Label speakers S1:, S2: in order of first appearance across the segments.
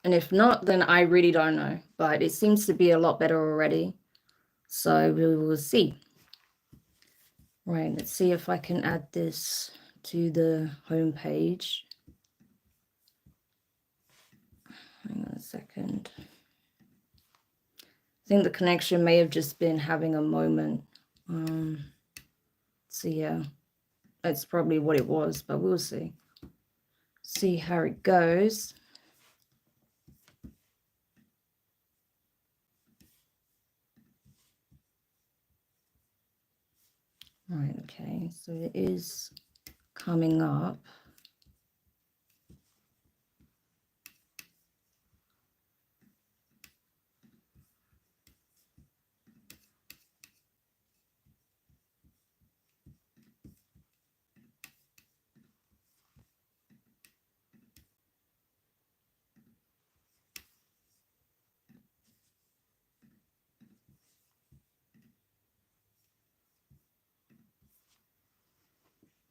S1: And if not, then I really don't know. But it seems to be a lot better already. So we will see. Right, let's see if I can add this to the home page. Hang on a second. I think the connection may have just been having a moment. So yeah, that's probably what it was, but we'll see. See how it goes. Right, okay, so it is coming up.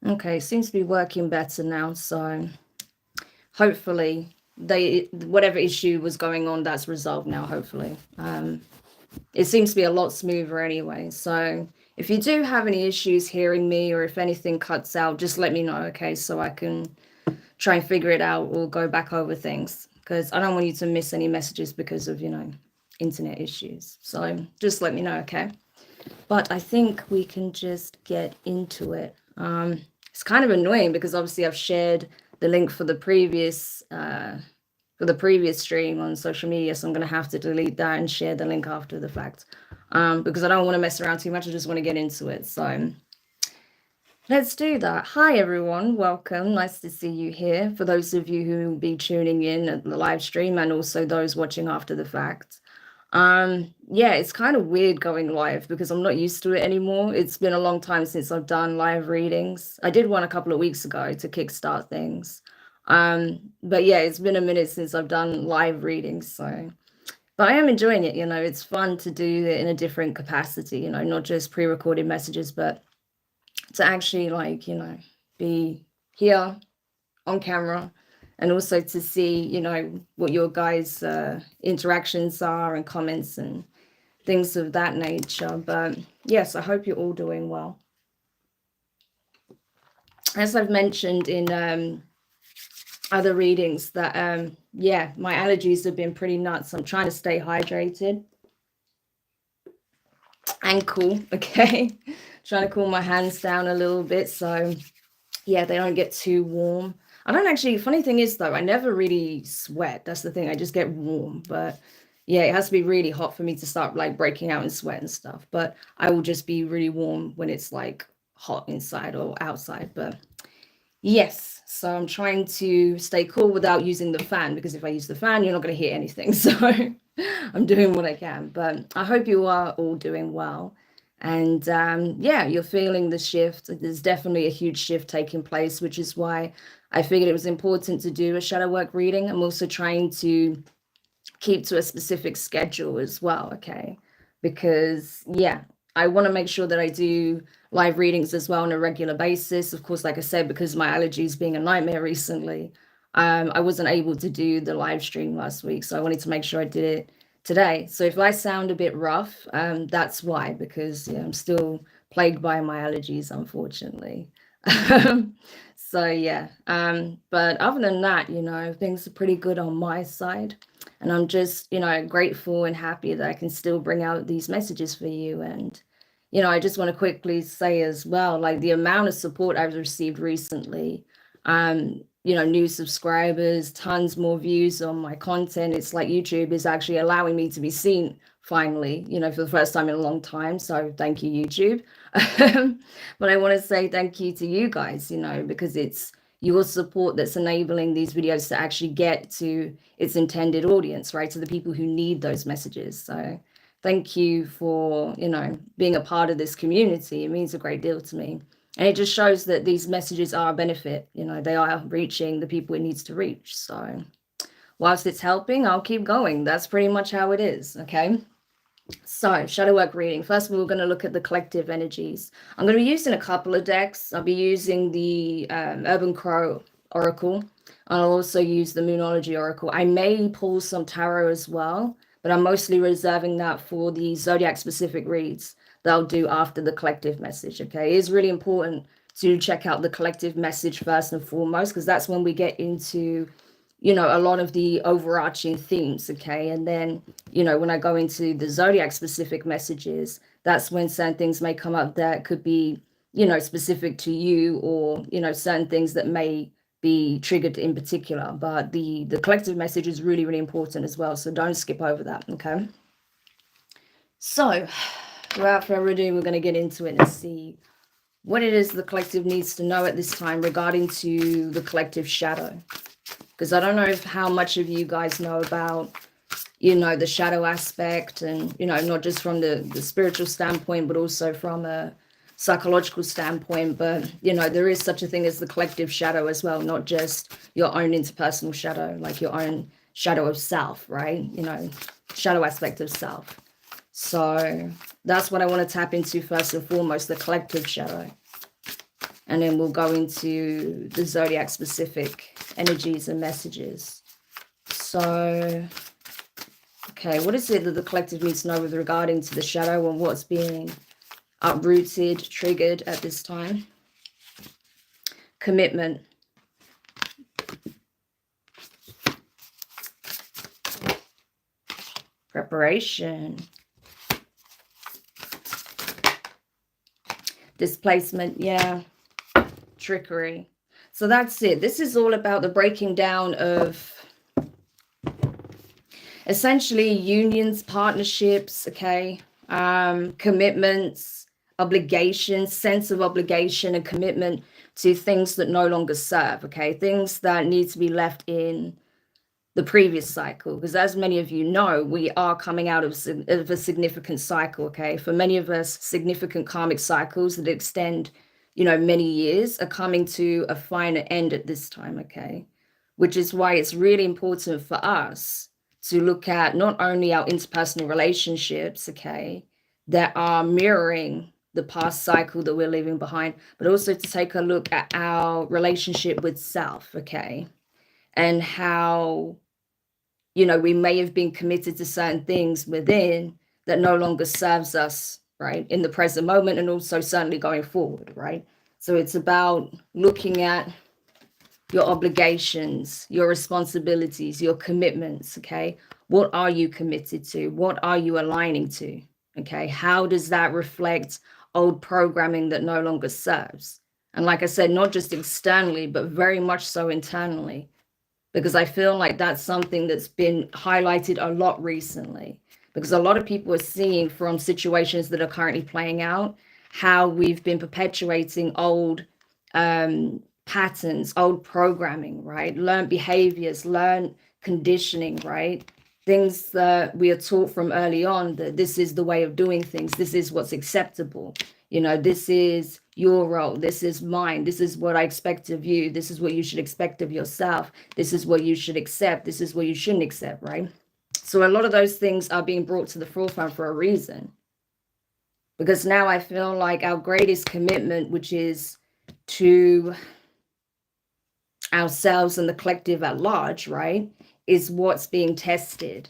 S1: Okay, seems to be working better now, so hopefully whatever issue was going on, that's resolved now, hopefully. It seems to be a lot smoother anyway, so if you do have any issues hearing me or if anything cuts out, just let me know, okay, so I can try and figure it out or go back over things, because I don't want you to miss any messages because of, you know, internet issues. So just let me know, okay? But I think we can just get into it. It's kind of annoying because obviously I've shared the link for the previous stream on social media, so I'm going to have to delete that and share the link after the fact, because I don't want to mess around too much. I just want to get into it. So let's do that. Hi everyone, welcome. Nice to see you here. For those of you who will be tuning in at the live stream and also those watching after the fact. Yeah, it's kind of weird going live because I'm not used to it anymore. It's been a long time since I've done live readings. I did one a couple of weeks ago to kickstart things. But yeah, it's been a minute since I've done live readings, so but I am enjoying it, you know. It's fun to do it in a different capacity, you know, not just pre-recorded messages, but to actually, like, you know, be here on camera and also to see, you know, what your guys' interactions are and comments and things of that nature. But yes, I hope you're all doing well. As I've mentioned in other readings that, yeah, my allergies have been pretty nuts. I'm trying to stay hydrated and cool, okay? Trying to cool my hands down a little bit so, yeah, they don't get too warm. I don't actually, funny thing is though, I never really sweat. That's the thing, I just get warm. But yeah, it has to be really hot for me to start like breaking out in sweat and stuff. But I will just be really warm when it's like hot inside or outside. But yes, so I'm trying to stay cool without using the fan, because if I use the fan, you're not going to hear anything. So I'm doing what I can. But I hope you are all doing well. And yeah, you're feeling the shift. There's definitely a huge shift taking place, which is why I figured it was important to do a shadow work reading. I'm also trying to keep to a specific schedule as well, okay? Because yeah, I want to make sure that I do live readings as well on a regular basis. Of course, like I said, because my allergies being a nightmare recently, I wasn't able to do the live stream last week, so I wanted to make sure I did it today. So if I sound a bit rough, that's why, because yeah, I'm still plagued by my allergies, unfortunately. So yeah, but other than that, you know, things are pretty good on my side, and I'm just, you know, grateful and happy that I can still bring out these messages for you. And you know, I just want to quickly say as well, like the amount of support I've received recently, you know, new subscribers, tons more views on my content. It's like YouTube is actually allowing me to be seen finally, you know, for the first time in a long time. So thank you, YouTube. But I want to say thank you to you guys, you know, because it's your support that's enabling these videos to actually get to its intended audience, right? To the people who need those messages. So thank you for, you know, being a part of this community. It means a great deal to me. And it just shows that these messages are a benefit, you know, they are reaching the people it needs to reach. So whilst it's helping, I'll keep going. That's pretty much how it is, okay? So shadow work reading. First of all, we're going to look at the collective energies. I'm going to be using a couple of decks. I'll be using the Urban Crow Oracle. I'll also use the Moonology Oracle. I may pull some tarot as well, but I'm mostly reserving that for the Zodiac-specific reads that I'll do after the collective message, okay? It is really important to check out the collective message first and foremost, because that's when we get into, you know, a lot of the overarching themes, okay? And then, you know, when I go into the Zodiac-specific messages, that's when certain things may come up that could be, you know, specific to you, or, you know, certain things that may be triggered in particular. But the collective message is really, really important as well, so don't skip over that, okay? So without further ado, we're going to get into it and see what it is the collective needs to know at this time regarding to the collective shadow. Because I don't know how much of you guys know about, you know, the shadow aspect, and, you know, not just from the spiritual standpoint, but also from a psychological standpoint. But, you know, there is such a thing as the collective shadow as well, not just your own interpersonal shadow, like your own shadow of self, right? You know, shadow aspect of self. So that's what I want to tap into first and foremost, the collective shadow. And then we'll go into the Zodiac specific energies and messages. So, okay, what is it that the collective needs to know with regarding to the shadow and what's being uprooted, triggered at this time? Commitment. Preparation. Displacement, yeah. Trickery. So that's it. This is all about the breaking down of essentially unions, partnerships, okay, commitments, obligations, sense of obligation and commitment to things that no longer serve, okay, things that need to be left in the previous cycle. Because as many of you know, we are coming out of a significant cycle, okay? For many of us, significant karmic cycles that extend, you know, many years are coming to a final end at this time, okay? Which is why it's really important for us to look at not only our interpersonal relationships, okay, that are mirroring the past cycle that we're leaving behind, but also to take a look at our relationship with self, okay? And how, you know, we may have been committed to certain things within that no longer serves us, right, in the present moment, and also certainly going forward, right? So it's about looking at your obligations, your responsibilities, your commitments, okay? What are you committed to? What are you aligning to, okay? How does that reflect old programming that no longer serves? And like I said, not just externally, but very much so internally, because I feel like that's something that's been highlighted a lot recently, because a lot of people are seeing from situations that are currently playing out how we've been perpetuating old patterns, old programming, right? Learned behaviors, learned conditioning, right? Things that we are taught from early on, that this is the way of doing things. This is what's acceptable. You know, this is your role. This is mine. This is what I expect of you. This is what you should expect of yourself. This is what you should accept. This is what you shouldn't accept, right? So a lot of those things are being brought to the forefront for a reason. Because now I feel like our greatest commitment, which is to ourselves and the collective at large, right, is what's being tested.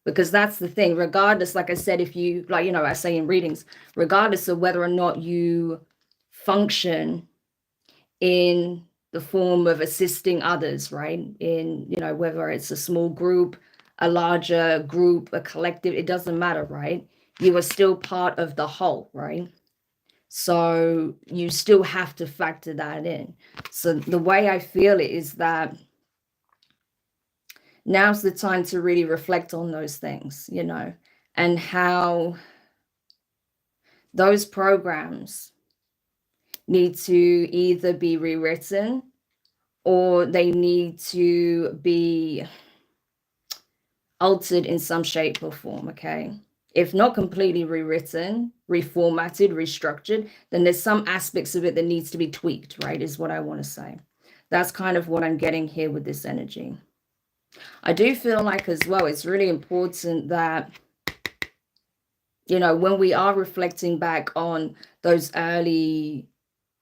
S1: Because that's the thing, regardless, like I said, if you, like, you know, I say in readings, regardless of whether or not you function in the form of assisting others, right, in, you know, whether it's a small group, a larger group, a collective, it doesn't matter, right? You are still part of the whole, right? So you still have to factor that in. So the way I feel it is that now's the time to really reflect on those things, you know, and how those programs need to either be rewritten or they need to be altered in some shape or form, okay? If not completely rewritten, reformatted, restructured, then there's some aspects of it that needs to be tweaked, right, is what I want to say. That's kind of what I'm getting here with this energy. I do feel like as well, it's really important that, you know, when we are reflecting back on those early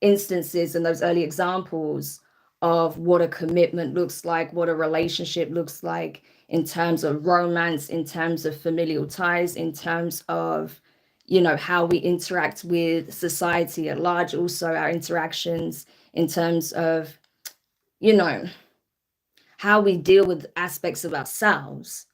S1: instances and those early examples of what a commitment looks like, what a relationship looks like in terms of romance, in terms of familial ties, in terms of, you know, how we interact with society at large, also our interactions in terms of, you know, how we deal with aspects of ourselves.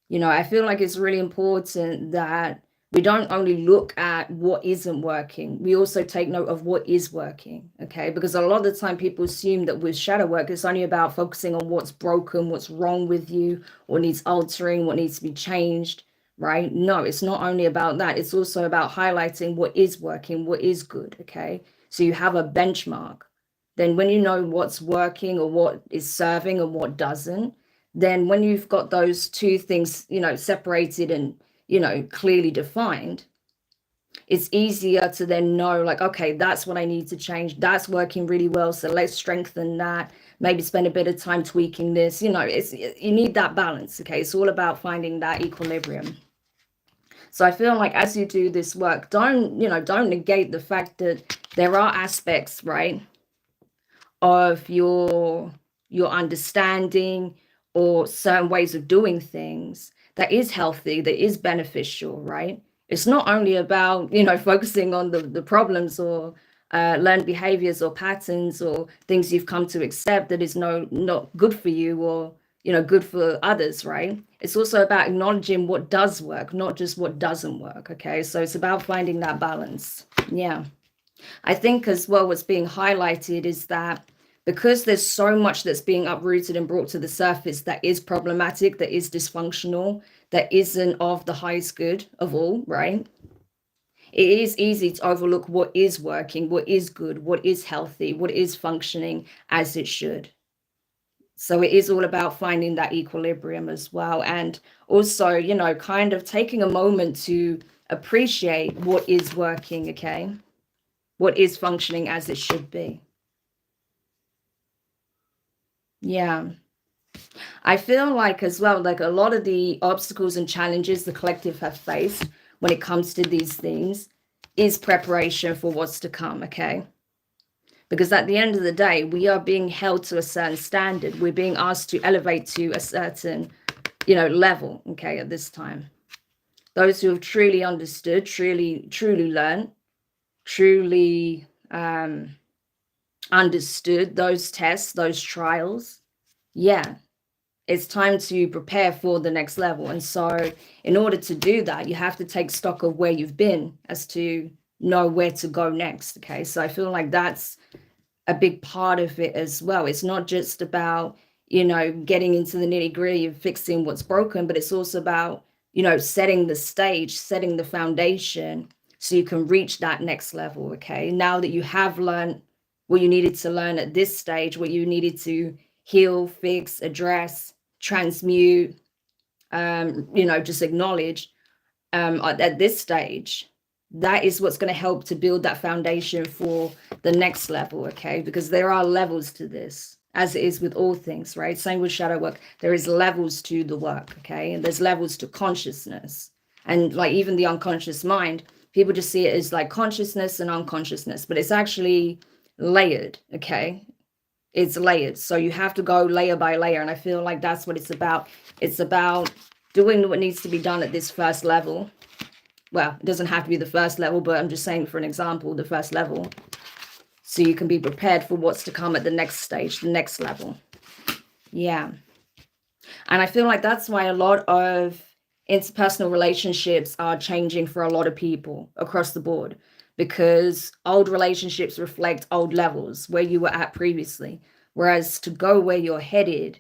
S1: You know, I feel like it's really important that we don't only look at what isn't working, we also take note of what is working, okay? Because a lot of the time people assume that with shadow work, it's only about focusing on what's broken, what's wrong with you, what needs altering, what needs to be changed, right? No, it's not only about that. It's also about highlighting what is working, what is good, okay? So you have a benchmark. Then when you know what's working or what is serving and what doesn't, then when you've got those two things, you know, separated and, you know, clearly defined, it's easier to then know, like, okay, that's what I need to change. That's working really well. So let's strengthen that. Maybe spend a bit of time tweaking this. You know, you need that balance. Okay. It's all about finding that equilibrium. So I feel like as you do this work, don't negate the fact that there are aspects, right, of your understanding or certain ways of doing things that is healthy, that is beneficial, right? It's not only about, you know, focusing on the problems or learned behaviors or patterns or things you've come to accept that is not good for you or, you know, good for others, right? It's also about acknowledging what does work, not just what doesn't work, okay? So it's about finding that balance. Yeah. I think as well what's being highlighted is that because there's so much that's being uprooted and brought to the surface that is problematic, that is dysfunctional, that isn't of the highest good of all, right? It is easy to overlook what is working, what is good, what is healthy, what is functioning as it should. So it is all about finding that equilibrium as well. And also, you know, kind of taking a moment to appreciate what is working, okay? What is functioning as it should be. Yeah. I feel like as well, like a lot of the obstacles and challenges the collective have faced when it comes to these things is preparation for what's to come, okay? Because at the end of the day, we are being held to a certain standard. We're being asked to elevate to a certain, you know, level, okay, at this time. Those who have truly understood, truly learned, truly understood those tests, those trials, yeah, it's time to prepare for the next level. And so in order to do that, you have to take stock of where you've been as to know where to go next. Okay. So I feel like that's a big part of it as well. It's not just about, you know, getting into the nitty-gritty of fixing what's broken, but it's also about, you know, setting the stage, setting the foundation so you can reach that next level. Okay. Now that you have learned what you needed to learn at this stage, what you needed to heal, fix, address, transmute, you know, just acknowledge at this stage, that is what's going to help to build that foundation for the next level, okay? Because there are levels to this, as it is with all things, right? Same with shadow work. There is levels to the work, okay? And there's levels to consciousness. And like even the unconscious mind, people just see it as like consciousness and unconsciousness, but it's actually layered, okay? It's layered. So you have to go layer by layer. And I feel like that's what it's about. It's about doing what needs to be done at this first level. Well, it doesn't have to be the first level, but I'm just saying for an example, the first level. So you can be prepared for what's to come at the next stage, the next level. Yeah. And I feel like that's why a lot of interpersonal relationships are changing for a lot of people across the board, because old relationships reflect old levels where you were at previously. Whereas to go where you're headed,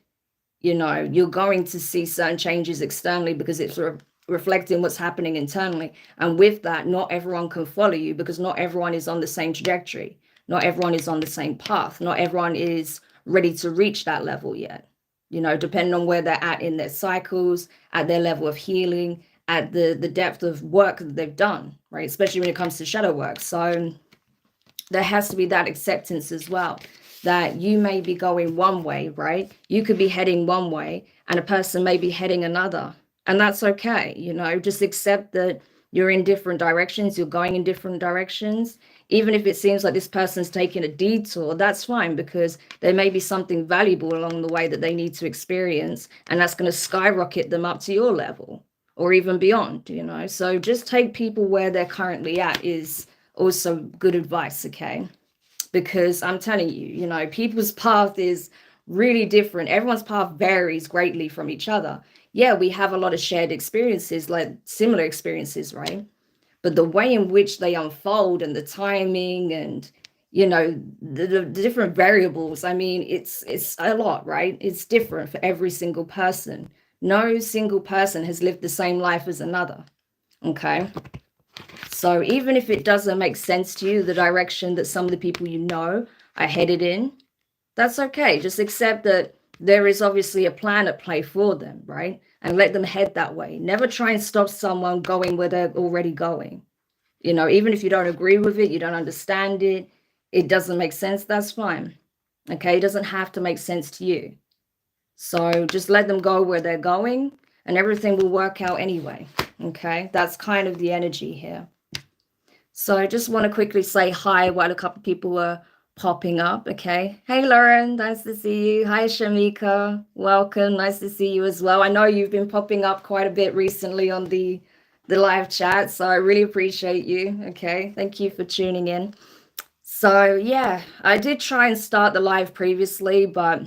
S1: you know, you're going to see certain changes externally because it's reflecting what's happening internally. And with that, not everyone can follow you because not everyone is on the same trajectory. Not everyone is on the same path. Not everyone is ready to reach that level yet. You know, depending on where they're at in their cycles, at their level of healing, at the depth of work that they've done, right? Especially when it comes to shadow work. So there has to be that acceptance as well, that you may be going one way, right? You could be heading one way and a person may be heading another. And that's okay. You know, just accept that you're in different directions. You're going in different directions. Even if it seems like this person's taking a detour, that's fine, because there may be something valuable along the way that they need to experience, and that's going to skyrocket them up to your level or even beyond, you know. So just take people where they're currently at is also good advice, okay? Because I'm telling you, you know, people's path is really different. Everyone's path varies greatly from each other. Yeah, we have a lot of shared experiences, like similar experiences, right? But the way in which they unfold and the timing and, you know, the different variables, I mean, it's a lot, right? It's different for every single person. No single person has lived the same life as another, okay? So even if it doesn't make sense to you, the direction that some of the people you know are headed in, that's okay. Just accept that there is obviously a plan at play for them, right? And let them head that way. Never try and stop someone going where they're already going. You know, even if you don't agree with it, you don't understand it, it doesn't make sense, that's fine. Okay, it doesn't have to make sense to you. So just let them go where they're going and everything will work out anyway. Okay, that's kind of the energy here. So I just want to quickly say hi while a couple of people were popping up. Okay. Hey, Lauren, nice to see you. Hi, Shamika. Welcome. Nice to see you as well. I know you've been popping up quite a bit recently on the live chat, so I really appreciate you. Okay. Thank you for tuning in. So yeah, I did try and start the live previously, but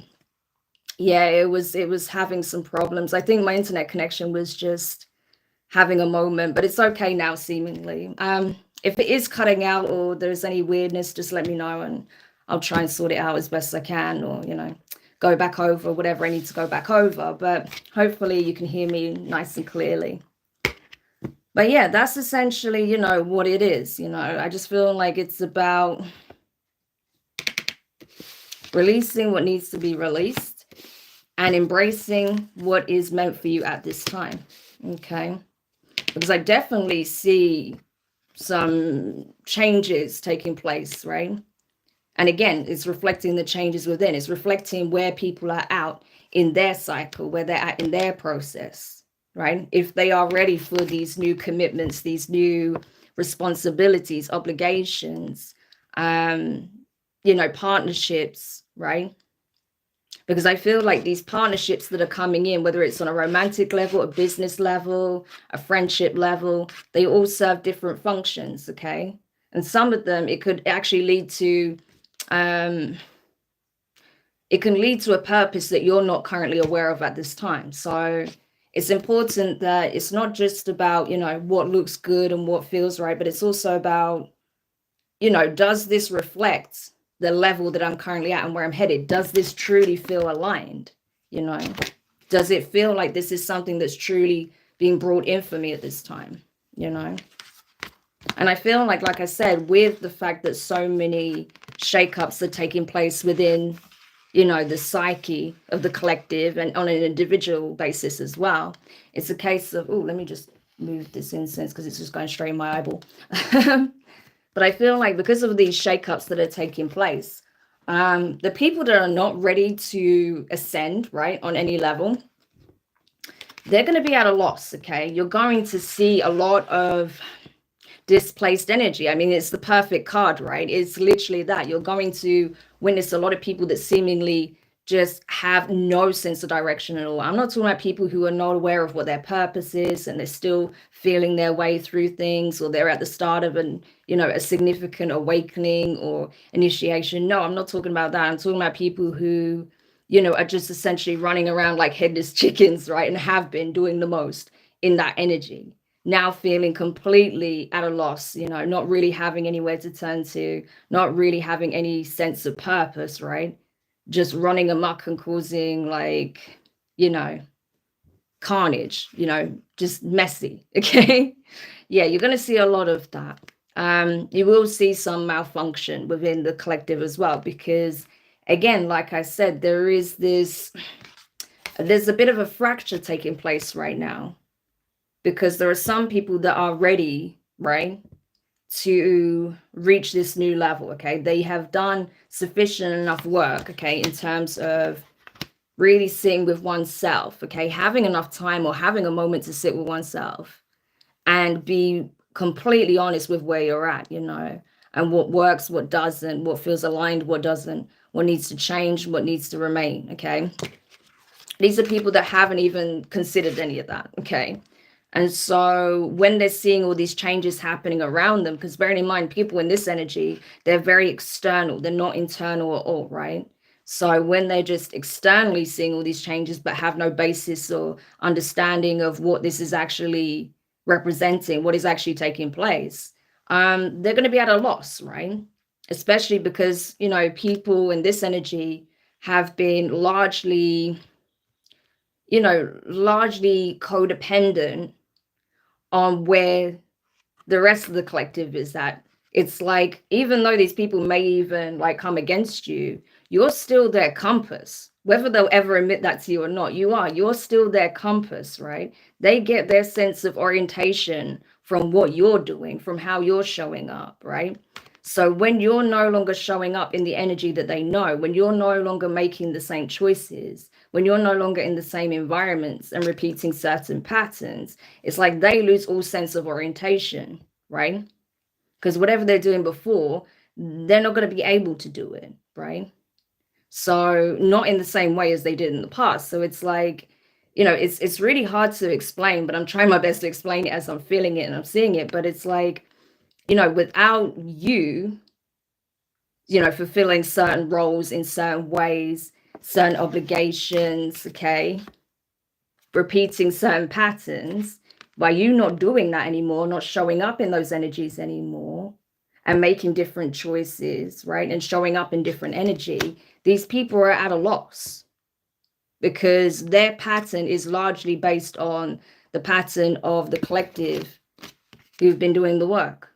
S1: yeah, it was having some problems. I think my internet connection was just having a moment, but it's okay now, seemingly. If it is cutting out or there's any weirdness, just let me know and I'll try and sort it out as best I can, or, you know, go back over whatever I need to go back over. But hopefully you can hear me nice and clearly. But yeah, that's essentially, you know, what it is. You know, I just feel like it's about releasing what needs to be released and embracing what is meant for you at this time. Okay. Because I definitely see some changes taking place, right? And again, it's reflecting the changes within. It's reflecting where people are out in their cycle, where they're at in their process, right? If they are ready for these new commitments, these new responsibilities, obligations, you know, partnerships, right? Because I feel like these partnerships that are coming in, whether it's on a romantic level, a business level, a friendship level, they all serve different functions, okay? And some of them, it could actually lead to, it can lead to a purpose that you're not currently aware of at this time. So it's important that it's not just about, you know, what looks good and what feels right, but it's also about, you know, does this reflect the level that I'm currently at and where I'm headed? Does this truly feel aligned? You know, does it feel like this is something that's truly being brought in for me at this time? You know, and I feel like I said, with the fact that so many shakeups are taking place within, you know, the psyche of the collective and on an individual basis as well, it's a case of, oh, let me just move this incense because it's just going straight in my eyeball. But I feel like because of these shakeups that are taking place, the people that are not ready to ascend, right, on any level, they're going to be at a loss, okay? You're going to see a lot of displaced energy. I mean, it's the perfect card, right? It's literally that. You're going to witness a lot of people that seemingly just have no sense of direction at all. I'm not talking about people who are not aware of what their purpose is and they're still feeling their way through things, or they're at the start of an, you know, a significant awakening or initiation. No, I'm not talking about that. I'm talking about people who, you know, are just essentially running around like headless chickens, right? And have been doing the most in that energy. Now feeling completely at a loss, you know, not really having anywhere to turn to, not really having any sense of purpose, right? Just running amok and causing, like, you know, carnage, you know, just messy. Okay. Yeah, you're going to see a lot of that. You will see some malfunction within the collective as well, because again, like I said, there's a bit of a fracture taking place right now, because there are some people that are ready, right, to reach this new level. Okay, they have done sufficient enough work, okay, in terms of really sitting with oneself, okay, having enough time or having a moment to sit with oneself and be completely honest with where you're at, you know. and what works, what doesn't, what feels aligned, what doesn't, what needs to change, what needs to remain. Okay, these are people that haven't even considered any of that. Okay, and so when they're seeing all these changes happening around them, because bearing in mind, people in this energy, they're very external, they're not internal at all, right? So when they're just externally seeing all these changes, but have no basis or understanding of what this is actually representing, what is actually taking place, they're going to be at a loss, right? Especially because, you know, people in this energy have been largely, you know, largely codependent on where the rest of the collective is at. It's like, even though these people may even like come against you, you're still their compass. Whether they'll ever admit that to you or not, you're still their compass, right? They get their sense of orientation from what you're doing, from how you're showing up, right? So when you're no longer showing up in the energy that they know, when you're no longer making the same choices, when you're no longer in the same environments and repeating certain patterns, it's like they lose all sense of orientation, right? Because whatever they're doing before, they're not going to be able to do it, right? So not in the same way as they did in the past. So it's like, you know, it's really hard to explain, but I'm trying my best to explain it as I'm feeling it and I'm seeing it. But it's like, you know, without you, you know, fulfilling certain roles in certain ways, certain obligations, okay, repeating certain patterns, by you not doing that anymore, not showing up in those energies anymore, and making different choices, right, and showing up in different energy, these people are at a loss because their pattern is largely based on the pattern of the collective who've been doing the work.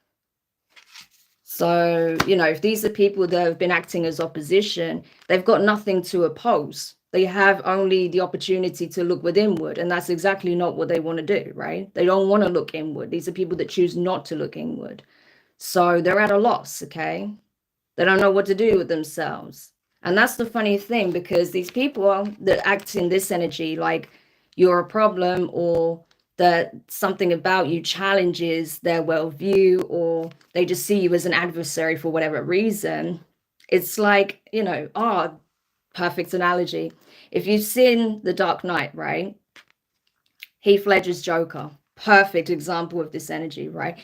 S1: So, you know, if these are people that have been acting as opposition, they've got nothing to oppose. They have only the opportunity to look withinward, and that's exactly not what they want to do, right? They don't want to look inward. These are people that choose not to look inward. So they're at a loss, okay? They don't know what to do with themselves. And that's the funny thing, because these people that act in this energy like you're a problem, or that something about you challenges their worldview, or they just see you as an adversary for whatever reason, it's like, you know, perfect analogy. If you've seen The Dark Knight, right? Heath Ledger's Joker, perfect example of this energy, right?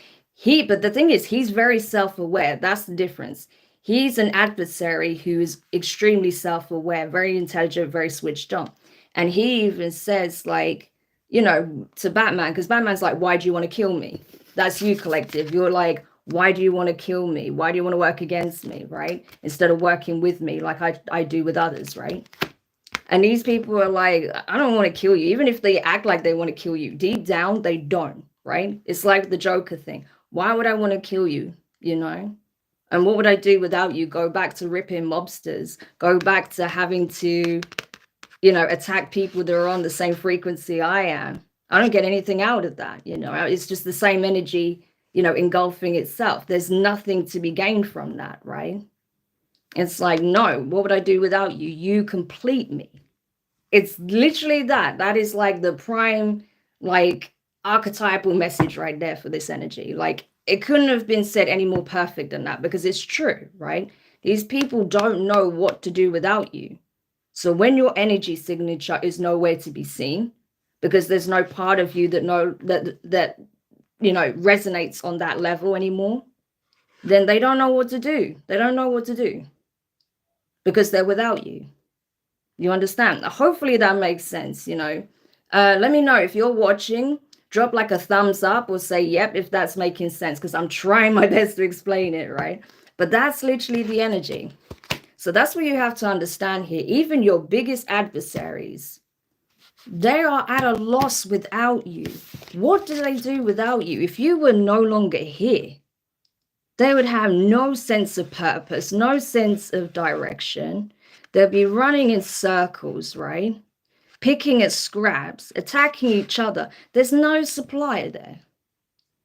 S1: But the thing is, he's very self-aware. That's the difference. He's an adversary who is extremely self-aware, very intelligent, very switched on. And he even says, like, you know, to Batman, because Batman's like, why do you want to kill me? That's you, collective. You're like, why do you want to kill me? Why do you want to work against me, right? Instead of working with me like I do with others, right? And these people are like, I don't want to kill you. Even if they act like they want to kill you, deep down, they don't, right? It's like the Joker thing. Why would I want to kill you, you know? And what would I do without you? Go back to ripping mobsters. Go back to having to, you know, attack people that are on the same frequency I am. I don't get anything out of that, you know. It's just the same energy, you know, engulfing itself. There's nothing to be gained from that, right? It's like, no, what would I do without you? You complete me. It's literally that. That is like the prime, like, archetypal message right there for this energy. Like, it couldn't have been said any more perfect than that, because it's true, right? These people don't know what to do without you. So when your energy signature is nowhere to be seen, because there's no part of you that you know, resonates on that level anymore, then they don't know what to do. They don't know what to do because they're without you. You understand? Hopefully that makes sense, you know. Let me know if you're watching. Drop like a thumbs up or say, yep, if that's making sense, because I'm trying my best to explain it, right? But that's literally the energy. So that's what you have to understand here. Even your biggest adversaries, they are at a loss without you. What do they do without you? If you were no longer here, they would have no sense of purpose, no sense of direction. They'll be running in circles, right? Picking at scraps, attacking each other. There's no supply there.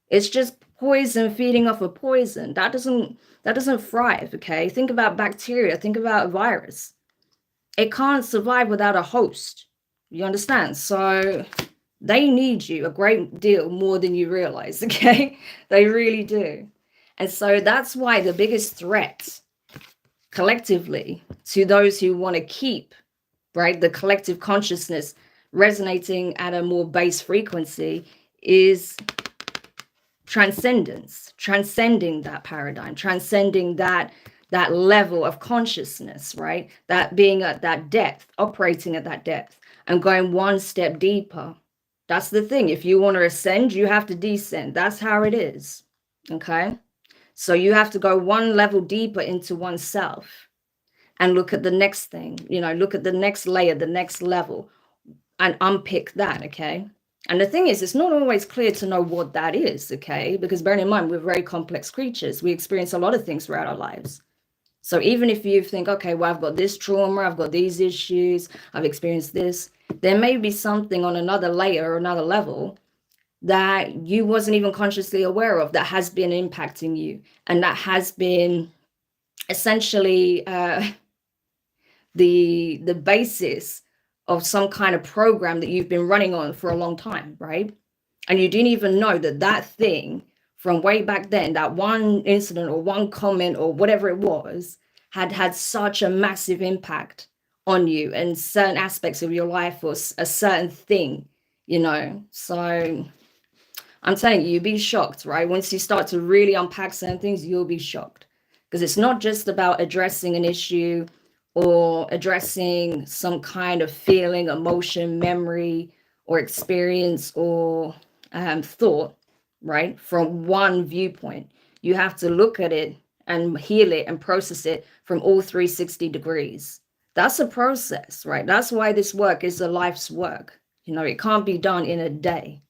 S1: It's just poison feeding off of poison. That doesn't thrive, okay? Think about bacteria, think about a virus. It can't survive without a host. You understand? So they need you a great deal more than you realize, okay? They really do. And so that's why the biggest threat collectively to those who want to keep, right, the collective consciousness resonating at a more base frequency is transcendence, transcending that paradigm, transcending that level of consciousness, right? That being at that depth, operating at that depth and going one step deeper. That's the thing. If you want to ascend, you have to descend. That's how it is. Okay. So you have to go one level deeper into oneself and look at the next thing, look at the next layer, the next level, and unpick that. Okay. And the thing is, it's not always clear to know what that is, okay? Because bearing in mind, we're very complex creatures. We experience a lot of things throughout our lives. So even if you think, okay, well, I've got this trauma, I've got these issues, I've experienced this, there may be something on another layer or another level that you wasn't even consciously aware of that has been impacting you. And that has been essentially the basis of some kind of program that you've been running on for a long time, right? And you didn't even know that thing from way back then, that one incident or one comment or whatever it was, had such a massive impact on you and certain aspects of your life or a certain thing, So I'm telling you, you'll be shocked, right? Once you start to really unpack certain things, you'll be shocked. Because it's not just about addressing an issue or addressing some kind of feeling, emotion, memory, or experience or thought, right? From one viewpoint. You have to look at it and heal it and process it from all 360 degrees. That's a process, right? That's why this work is a life's work. It can't be done in a day,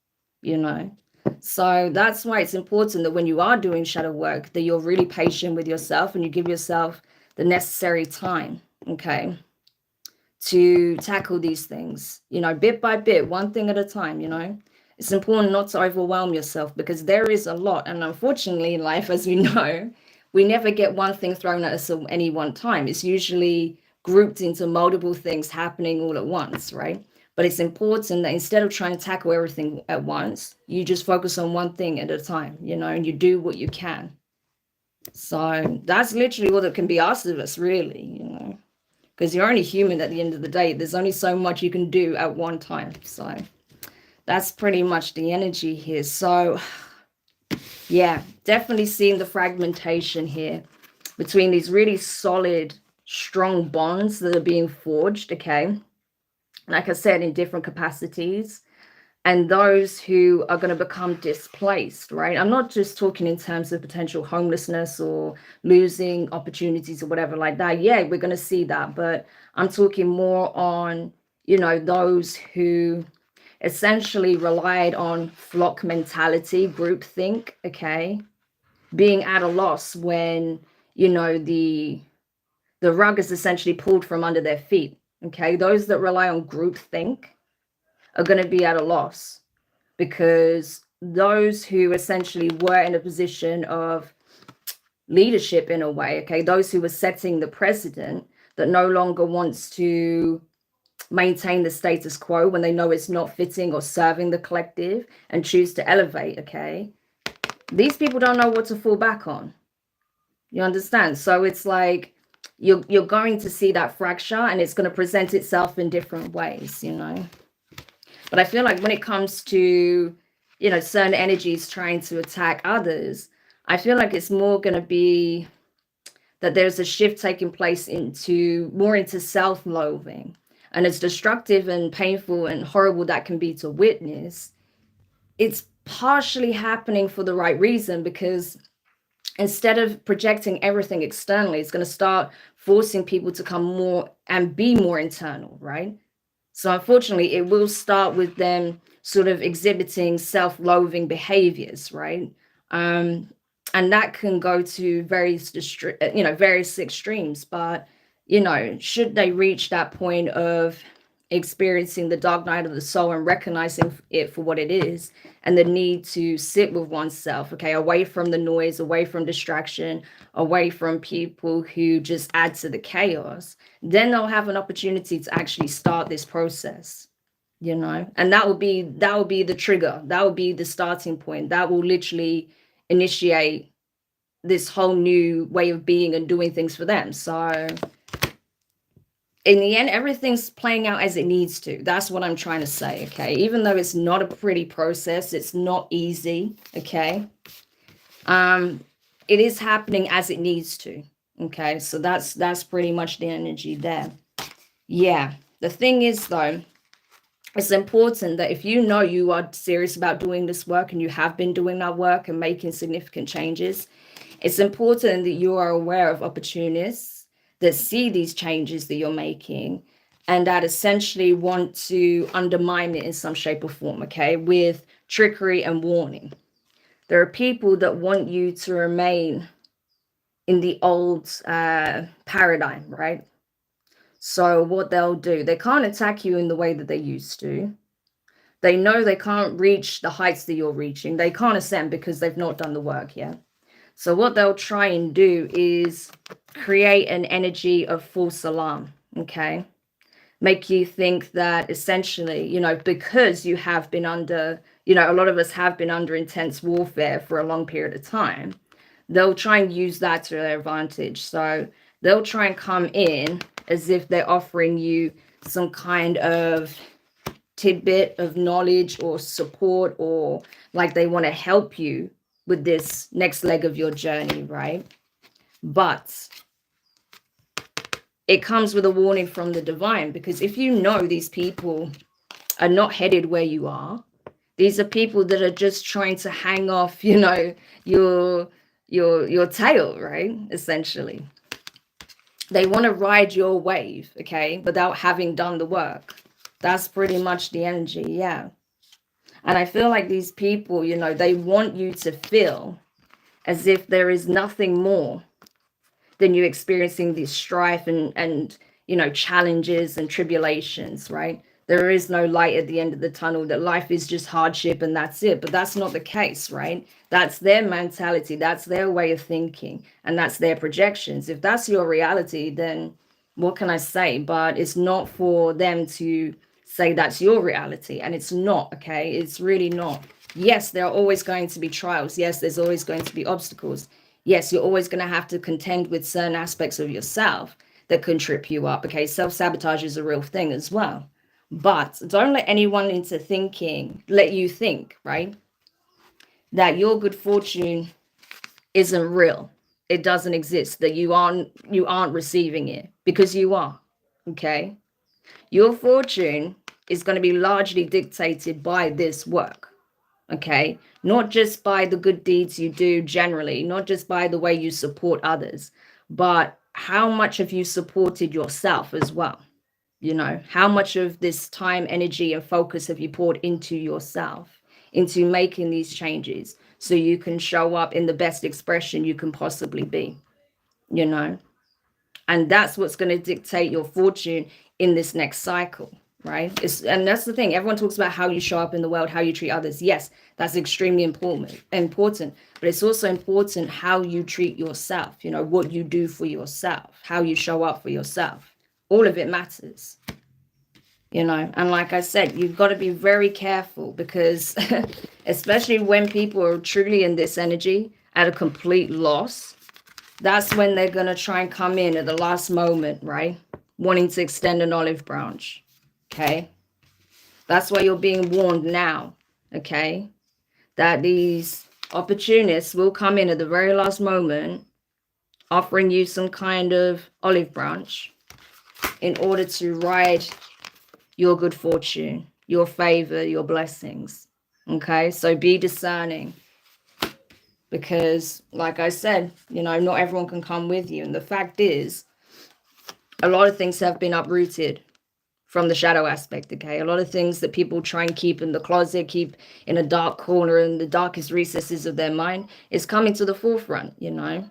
S1: So that's why it's important that when you are doing shadow work, that you're really patient with yourself and you give yourself the necessary time, okay, to tackle these things, bit by bit, one thing at a time, It's important not to overwhelm yourself because there is a lot. And unfortunately in life, as we know, we never get one thing thrown at us at any one time. It's usually grouped into multiple things happening all at once, right? But it's important that instead of trying to tackle everything at once, you just focus on one thing at a time, and you do what you can. So that's literally all that can be asked of us, really, because you're only human at the end of the day. There's only so much you can do at one time. So that's pretty much the energy here. So yeah, definitely seeing the fragmentation here between these really solid, strong bonds that are being forged, okay? Like I said, in different capacities, and those who are going to become displaced, right? I'm not just talking in terms of potential homelessness or losing opportunities or whatever like that. Yeah, we're going to see that. But I'm talking more on, those who essentially relied on flock mentality, groupthink, okay? Being at a loss when, the rug is essentially pulled from under their feet, okay? Those that rely on groupthink are going to be at a loss because those who essentially were in a position of leadership in a way, okay, those who were setting the precedent that no longer wants to maintain the status quo when they know it's not fitting or serving the collective and choose to elevate, okay, these people don't know what to fall back on. You understand? So it's like you're going to see that fracture and it's going to present itself in different ways, But I feel like when it comes to, certain energies trying to attack others, I feel like it's more going to be that there's a shift taking place into self-loathing. And as destructive and painful and horrible that can be to witness, it's partially happening for the right reason, because instead of projecting everything externally, it's going to start forcing people to come more and be more internal, right? So unfortunately, it will start with them sort of exhibiting self-loathing behaviors, right? And that can go to various extremes. But, should they reach that point of experiencing the dark night of the soul and recognizing it for what it is, and the need to sit with oneself, okay, away from the noise, away from distraction, away from people who just add to the chaos, then they'll have an opportunity to actually start this process, and that will be the trigger, that will be the starting point, that will literally initiate this whole new way of being and doing things for them. So in the end, everything's playing out as it needs to. That's what I'm trying to say, okay? Even though it's not a pretty process, it's not easy, okay? It is happening as it needs to, okay? So that's pretty much the energy there. Yeah, the thing is, though, it's important that if you know you are serious about doing this work and you have been doing that work and making significant changes, it's important that you are aware of opportunists that see these changes that you're making and that essentially want to undermine it in some shape or form, okay, with trickery and warning. There are people that want you to remain in the old paradigm, right? So what they'll do, they can't attack you in the way that they used to. They know they can't reach the heights that you're reaching. They can't ascend because they've not done the work yet. So what they'll try and do is create an energy of false alarm, okay? Make you think that essentially, you know, because you have been under, you know, a lot of us have been under intense warfare for a long period of time. They'll try and use that to their advantage. So they'll try and come in as if they're offering you some kind of tidbit of knowledge or support, or like they want to help you with this next leg of your journey, right? But it comes with a warning from the divine, because if you know these people are not headed where you are, these are people that are just trying to hang off, you know, your tail, right? Essentially. They want to ride your wave, okay, without having done the work. That's pretty much the energy, yeah. And I feel like these people, you know, they want you to feel as if there is nothing more than you experiencing this strife and you know, challenges and tribulations, right? There is no light at the end of the tunnel, that life is just hardship and that's it. But that's not the case, right? That's their mentality, that's their way of thinking, and that's their projections. If that's your reality, then what can I say? But it's not for them to say that's your reality, and it's not, okay? It's really not. Yes, there are always going to be trials. Yes, there's always going to be obstacles. Yes, you're always going to have to contend with certain aspects of yourself that can trip you up, okay? Self-sabotage is a real thing as well. But don't let anyone into thinking, let you think, right, that your good fortune isn't real. It doesn't exist, that you aren't receiving it, because you are, okay? Your fortune is going to be largely dictated by this work, okay? Not just by the good deeds you do generally, not just by the way you support others, but how much have you supported yourself as well? You know, how much of this time, energy, and focus have you poured into yourself, into making these changes so you can show up in the best expression you can possibly be, you know? And that's what's going to dictate your fortune in this next cycle, right? And that's the thing. Everyone talks about how you show up in the world, how you treat others. Yes, that's extremely important, but it's also important how you treat yourself, you know, what you do for yourself, how you show up for yourself. All of it matters, you know. And like I said, you've got to be very careful, because especially when people are truly in this energy at a complete loss, that's when they're going to try and come in at the last moment, right? Wanting to extend an olive branch, okay? That's why you're being warned now, okay? That these opportunists will come in at the very last moment, offering you some kind of olive branch in order to ride your good fortune, your favor, your blessings, okay? So be discerning, because like I said, you know, not everyone can come with you. And the fact is, a lot of things have been uprooted from the shadow aspect, okay? A lot of things that people try and keep in the closet, keep in a dark corner in the darkest recesses of their mind, is coming to the forefront, you know?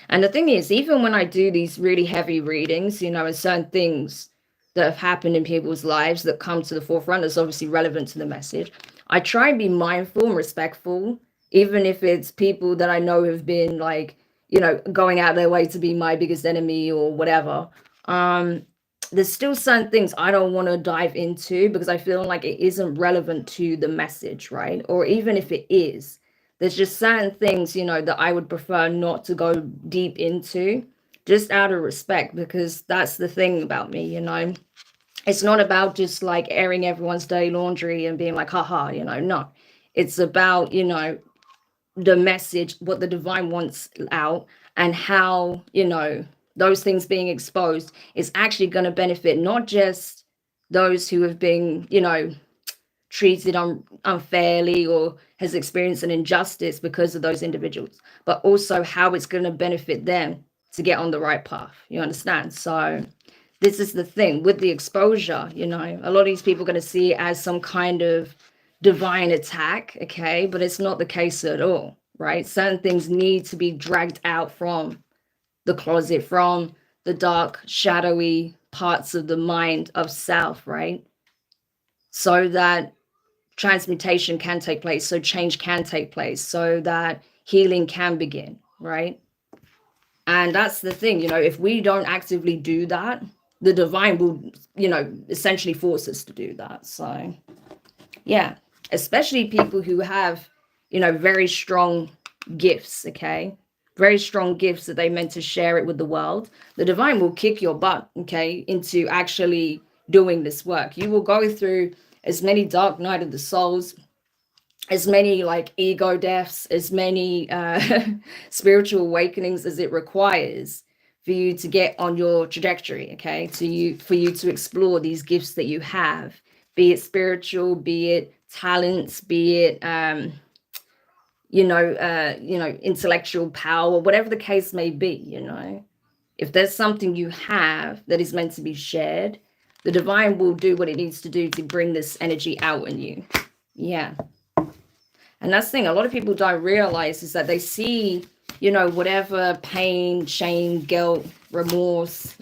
S1: And the thing is, even when I do these really heavy readings, you know, and certain things that have happened in people's lives that come to the forefront that's obviously relevant to the message, I try and be mindful and respectful, even if it's people that I know have been like, you know, going out their way to be my biggest enemy or whatever. There's still certain things I don't want to dive into because I feel like it isn't relevant to the message, right? Or even if it is, there's just certain things, you know, that I would prefer not to go deep into, just out of respect, because that's the thing about me, you know. It's not about just like airing everyone's dirty laundry and being like, haha, you know, no. It's about, you know, the message, what the divine wants out, and how, you know, those things being exposed is actually going to benefit not just those who have been, you know, treated unfairly or has experienced an injustice because of those individuals, but also how it's going to benefit them to get on the right path. You understand? So this is the thing with the exposure, you know, a lot of these people are going to see it as some kind of divine attack, okay, but it's not the case at all, right? Certain things need to be dragged out from the closet, from the dark, shadowy parts of the mind of self, right? So that transmutation can take place, so change can take place, so that healing can begin, right? And that's the thing, you know, if we don't actively do that, the divine will, you know, essentially force us to do that. So yeah, especially people who have, you know, very strong gifts, okay, very strong gifts that they meant to share it with the world. The divine will kick your butt, okay, into actually doing this work. You will go through as many dark night of the souls, as many like ego deaths, as many spiritual awakenings as it requires for you to get on your trajectory, okay, for you to explore these gifts that you have, be it spiritual, be it talents, be it intellectual power, whatever the case may be. You know, if there's something you have that is meant to be shared, the divine will do what it needs to do to bring this energy out in you. Yeah. And that's the thing a lot of people don't realize is that they see, you know, whatever pain, shame, guilt, remorse,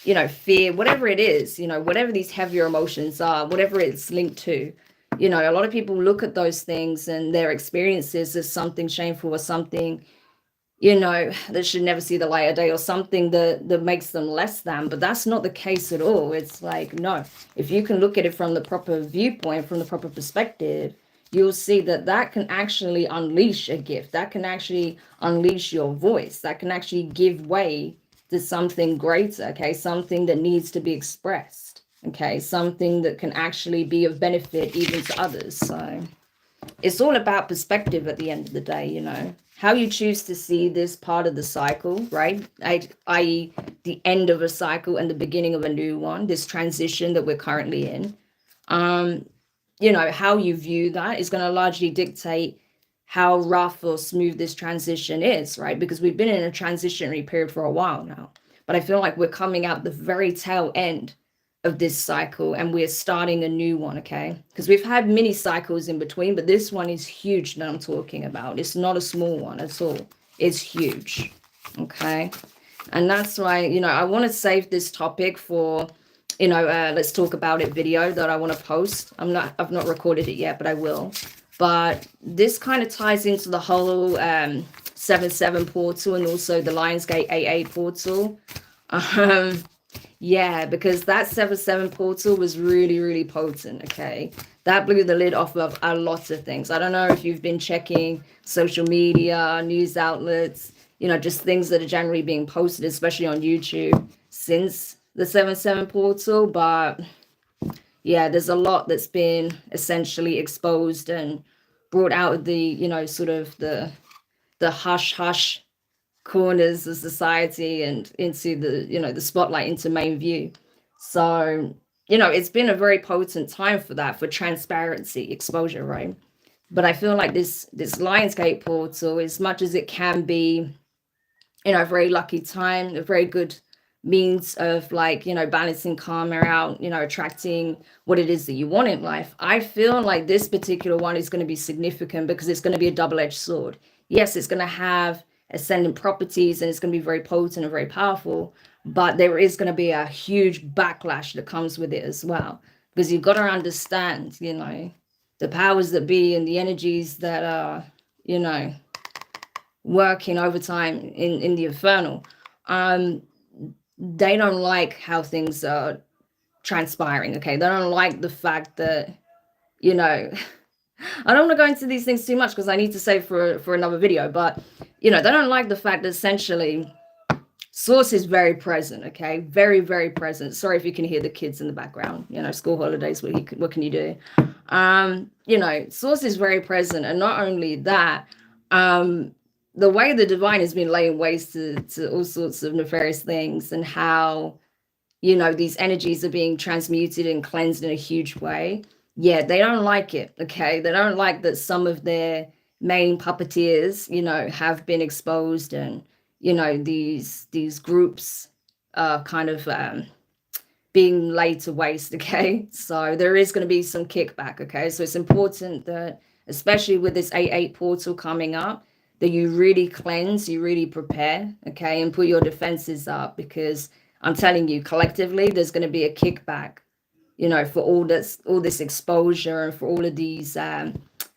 S1: you know, fear, whatever it is, you know, whatever these heavier emotions are, whatever it's linked to, you know, a lot of people look at those things and their experiences as something shameful or something, you know, that should never see the light of day, or something that makes them less than. But that's not the case at all. It's like, no, if you can look at it from the proper viewpoint, from the proper perspective, you'll see that that can actually unleash a gift, that can actually unleash your voice, that can actually give way to something greater, okay, something that needs to be expressed, okay, something that can actually be of benefit even to others. So it's all about perspective at the end of the day, you know, how you choose to see this part of the cycle, right? I.e. the end of a cycle and the beginning of a new one, this transition that we're currently in. You know, how you view that is going to largely dictate how rough or smooth this transition is, right? Because we've been in a transitionary period for a while now, but I feel like we're coming out the very tail end of this cycle and we're starting a new one, okay? Because we've had mini cycles in between, but this one is huge that I'm talking about. It's not a small one at all. It's huge, okay? And that's why, you know, I want to save this topic for, you know, let's talk about it video that I want to post. I've not recorded it yet, but I will. But this kind of ties into the whole 7/7 portal and also the Lionsgate 8/8 portal. Yeah, because that 7/7 portal was really, really potent, okay? That blew the lid off of a lot of things. I don't know if you've been checking social media, news outlets, you know, just things that are generally being posted, especially on YouTube, since the 7/7 portal. But yeah, there's a lot that's been essentially exposed and brought out of the, you know, sort of the hush corners of society and into the, you know, the spotlight, into main view. So, you know, it's been a very potent time for that, for transparency, exposure, right? But I feel like this Lionsgate portal, as much as it can be, you know, a very lucky time, a very good means of, like, you know, balancing karma out, you know, attracting what it is that you want in life, I feel like this particular one is going to be significant because it's going to be a double-edged sword. Yes, it's going to have ascendant properties and it's going to be very potent and very powerful, but there is going to be a huge backlash that comes with it as well, because you've got to understand, you know, the powers that be and the energies that are, you know, working overtime in the infernal. They don't like how things are transpiring, okay? They don't like the fact that, you know, I don't want to go into these things too much because I need to save for another video, but you know, they don't like the fact that essentially Source is very present, okay? Very, very present. Sorry if you can hear the kids in the background. You know, school holidays, what can you do? You know, Source is very present. And not only that, the way the divine has been laying waste to all sorts of nefarious things, and how, you know, these energies are being transmuted and cleansed in a huge way. Yeah, they don't like it, okay? They don't like that some of their main puppeteers, you know, have been exposed, and you know, these groups are kind of being laid to waste, okay? So there is going to be some kickback, okay? So it's important that, especially with this 8-8 portal coming up, that you really cleanse, you really prepare, okay? And put your defenses up, because I'm telling you, collectively, there's going to be a kickback, you know, for all this exposure, and for all of these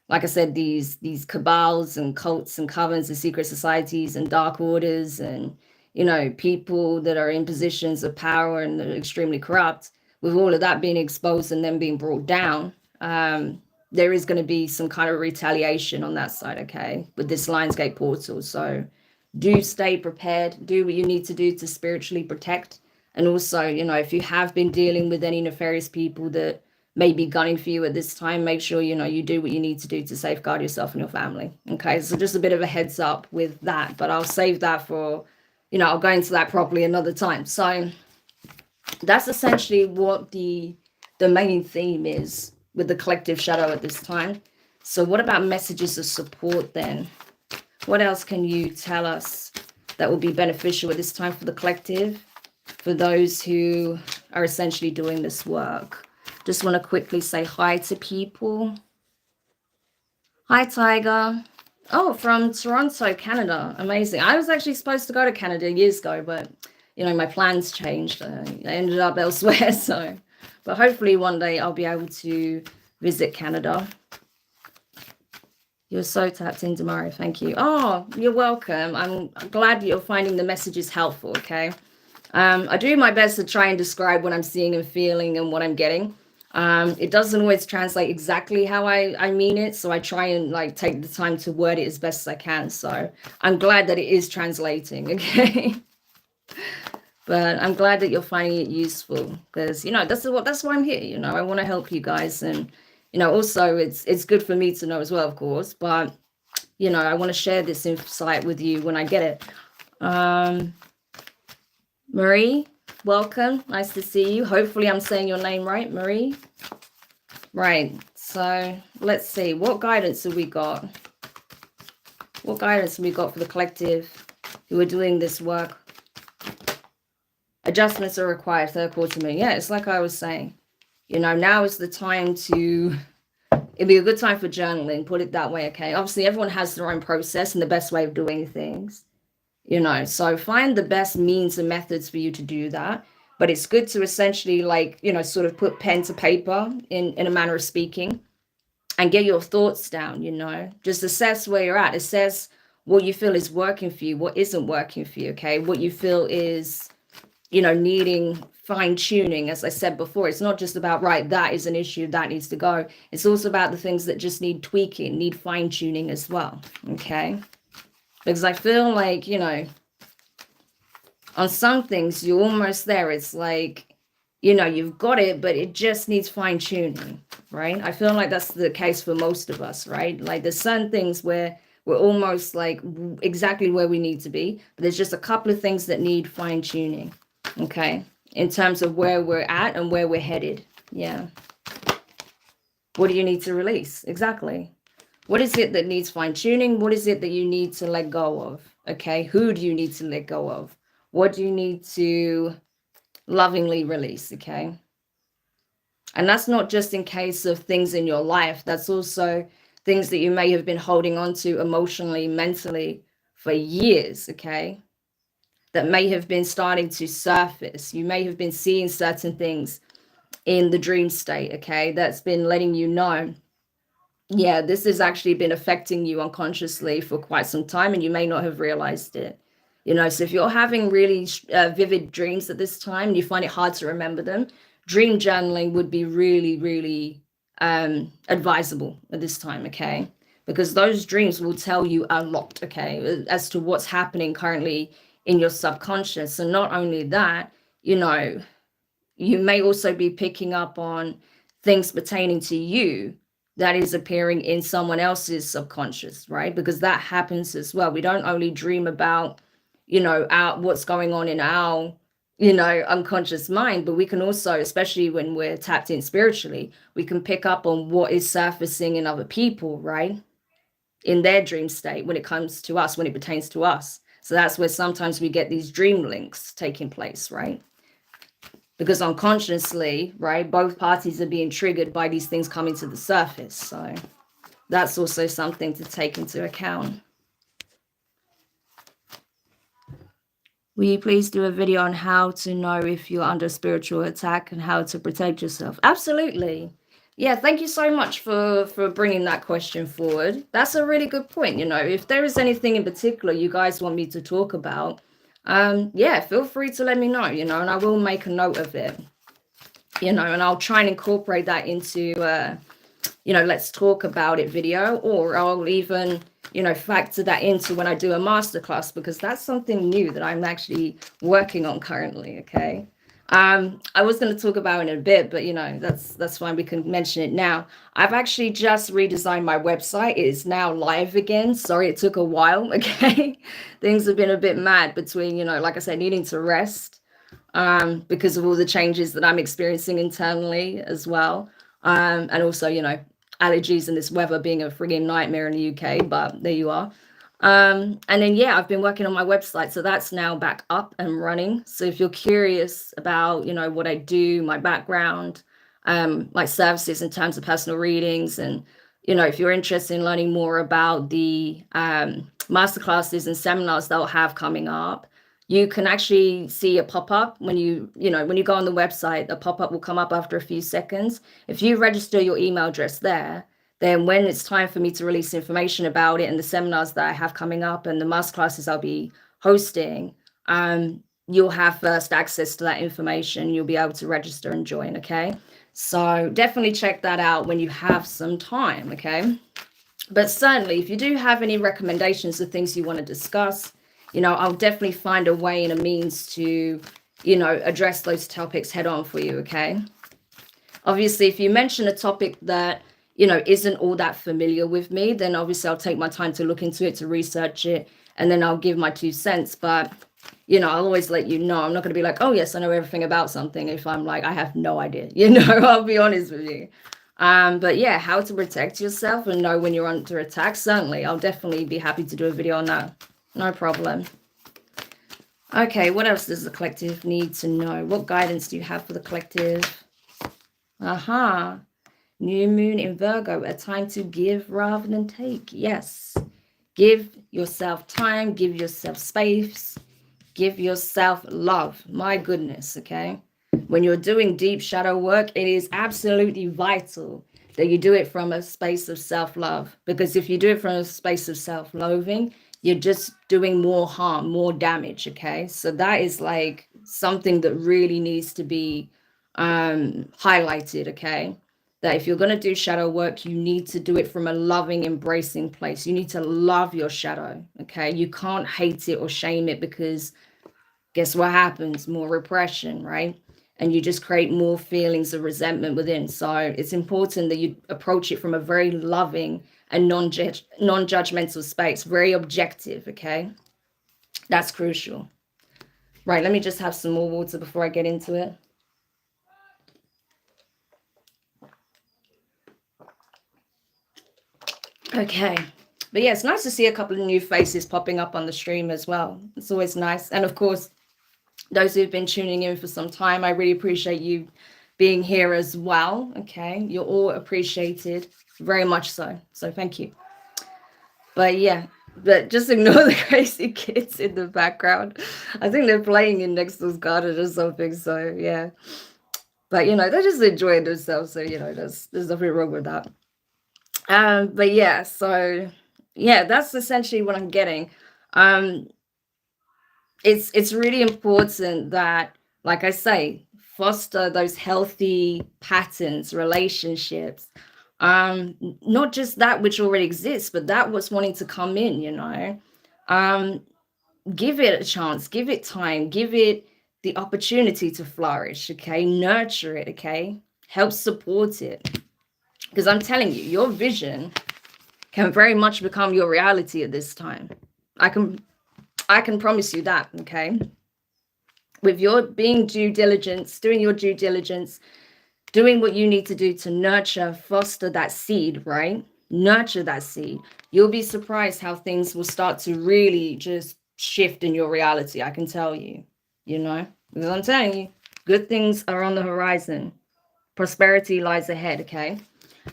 S1: like I said, these cabals and cults and covens and secret societies and dark orders, and, you know, people that are in positions of power and that are extremely corrupt. With all of that being exposed and then being brought down, there is going to be some kind of retaliation on that side, okay, with this Lionsgate portal. So do stay prepared, do what you need to do to spiritually protect. And also, you know, if you have been dealing with any nefarious people that may be gunning for you at this time, make sure, you know, you do what you need to do to safeguard yourself and your family. Okay, so just a bit of a heads up with that, but I'll save that for, you know, I'll go into that properly another time. So that's essentially what the main theme is with the collective shadow at this time. So what about messages of support then? What else can you tell us that will be beneficial at this time for the collective, for those who are essentially doing this work? Just want to quickly say hi to people. Hi, Tiger. Oh, from Toronto, Canada. Amazing. I was actually supposed to go to Canada years ago, but, you know, my plans changed. I ended up elsewhere. So, but hopefully one day I'll be able to visit Canada. You're so tapped in, Demari. Thank you. Oh, you're welcome. I'm glad you're finding the messages helpful, okay? I do my best to try and describe what I'm seeing and feeling and what I'm getting. It doesn't always translate exactly how I mean it, so I try and like take the time to word it as best as I can. So I'm glad that it is translating, okay? But I'm glad that you're finding it useful, because, you know, that's why I'm here. You know, I want to help you guys, and, you know, also it's good for me to know as well, of course. But, you know, I want to share this insight with you when I get it. Marie, welcome. Nice to see you. Hopefully I'm saying your name right, Marie. Right. So let's see. What guidance have we got? What guidance have we got for the collective who are doing this work? Adjustments are required, third quarter moon. Yeah, it's like I was saying. You know, now is the time to... It'd be a good time for journaling, put it that way, okay? Obviously, everyone has their own process and the best way of doing things. You know, so find the best means and methods for you to do that. But it's good to essentially, like, you know, sort of put pen to paper in a manner of speaking, and get your thoughts down, you know. Just assess where you're at. Assess what you feel is working for you, what isn't working for you, okay? What you feel is, you know, needing fine tuning. As I said before, it's not just about, right, that is an issue, that needs to go. It's also about the things that just need tweaking, need fine tuning as well, okay? Because I feel like, you know, on some things, you're almost there. It's like, you know, you've got it, but it just needs fine tuning, right? I feel like that's the case for most of us, right? Like there's certain things where we're almost like exactly where we need to be, but there's just a couple of things that need fine tuning, okay? In terms of where we're at and where we're headed, yeah. What do you need to release? Exactly. What is it that needs fine tuning? What is it that you need to let go of? Okay, who do you need to let go of? What do you need to lovingly release? Okay. And that's not just in case of things in your life. That's also things that you may have been holding on to emotionally, mentally for years, okay? That may have been starting to surface. You may have been seeing certain things in the dream state, okay? That's been letting you know, yeah, this has actually been affecting you unconsciously for quite some time, and you may not have realized it. You know, so if you're having really vivid dreams at this time and you find it hard to remember them, dream journaling would be really, really advisable at this time, okay? Because those dreams will tell you a lot, okay, as to what's happening currently in your subconscious. And not only that, you know, you may also be picking up on things pertaining to you that is appearing in someone else's subconscious, right? Because that happens as well. We don't only dream about, you know, what's going on in our, you know, unconscious mind, but we can also, especially when we're tapped in spiritually, we can pick up on what is surfacing in other people, right? In their dream state when it comes to us, when it pertains to us. So that's where sometimes we get these dream links taking place, right? Because unconsciously, right, both parties are being triggered by these things coming to the surface. So that's also something to take into account. Will you please do a video on how to know if you're under spiritual attack and how to protect yourself? Absolutely. Yeah, thank you so much for bringing that question forward. That's a really good point. You know, if there is anything in particular you guys want me to talk about, yeah, feel free to let me know, you know, and I will make a note of it, you know, and I'll try and incorporate that into, you know, let's talk about it video, or I'll even, you know, factor that into when I do a masterclass, because that's something new that I'm actually working on currently, okay? I was going to talk about it in a bit, but you know, that's fine. We can mention it now. I've actually just redesigned my website. It is now live again. Sorry, it took a while. Okay. Things have been a bit mad between, you know, like I said, needing to rest, because of all the changes that I'm experiencing internally as well. And also, you know, allergies and this weather being a frigging nightmare in the UK, but there you are. And then, yeah, I've been working on my website, so that's now back up and running. So if you're curious about, you know, what I do, my background, like services in terms of personal readings, and, you know, if you're interested in learning more about the masterclasses and seminars that I'll have coming up, you can actually see a pop-up when you know, when you go on the website, a pop-up will come up after a few seconds. If you register your email address there, then when it's time for me to release information about it and the seminars that I have coming up and the masterclasses I'll be hosting, you'll have first access to that information. You'll be able to register and join, okay? So definitely check that out when you have some time, okay? But certainly, if you do have any recommendations of things you want to discuss, you know, I'll definitely find a way and a means to, you know, address those topics head on for you, okay? Obviously, if you mention a topic that, you know, isn't all that familiar with me, then obviously I'll take my time to look into it, to research it, and then I'll give my 2 cents. But, you know, I'll always let you know. I'm not going to be like, oh, yes, I know everything about something if I'm like, I have no idea, you know, I'll be honest with you. But yeah, how to protect yourself and know when you're under attack. Certainly, I'll definitely be happy to do a video on that. No problem. Okay, what else does the collective need to know? What guidance do you have for the collective? Aha. New moon in Virgo, a time to give rather than take. Yes. Give yourself time, give yourself space, give yourself love. My goodness, okay? When you're doing deep shadow work, it is absolutely vital that you do it from a space of self-love. Because if you do it from a space of self-loathing, you're just doing more harm, more damage, okay? So that is like something that really needs to be highlighted, okay? That if you're going to do shadow work, you need to do it from a loving, embracing place. You need to love your shadow, okay? You can't hate it or shame it, because guess what happens? More repression, right? And you just create more feelings of resentment within. So it's important that you approach it from a very loving and non-judgmental space, very objective, okay? That's crucial. Right, let me just have some more water before I get into it. Okay, but yeah, it's nice to see a couple of new faces popping up on the stream as well. It's always nice. And of course, those who've been tuning in for some time, I really appreciate you being here as well. Okay, you're all appreciated, very much so. So thank you. But yeah, but just ignore the crazy kids in the background. I think they're playing in next door's garden or something. So yeah, but you know, they're just enjoying themselves. So you know, there's nothing wrong with that. But yeah, so yeah, that's essentially what I'm getting. It's really important that, like I say, foster those healthy patterns, relationships. Not just that which already exists, but that what's wanting to come in, you know. Give it a chance, give it time, give it the opportunity to flourish, okay? Nurture it, okay? Help support it. Because I'm telling you, your vision can very much become your reality at this time. I can promise you that, okay? With your doing your due diligence, doing what you need to do to nurture, foster that seed, right? Nurture that seed. You'll be surprised how things will start to really just shift in your reality. I can tell you, you know, because I'm telling you, good things are on the horizon. Prosperity lies ahead, okay?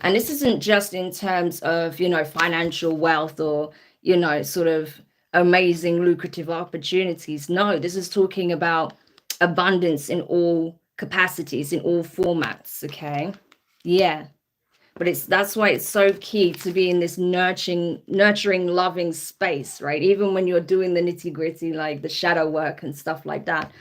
S1: And this isn't just in terms of, you know, financial wealth or, you know, sort of amazing lucrative opportunities. No, this is talking about abundance in all capacities, in all formats, okay? Yeah. But that's why it's so key to be in this nurturing, loving space, right? Even when you're doing the nitty-gritty, like the shadow work and stuff like that.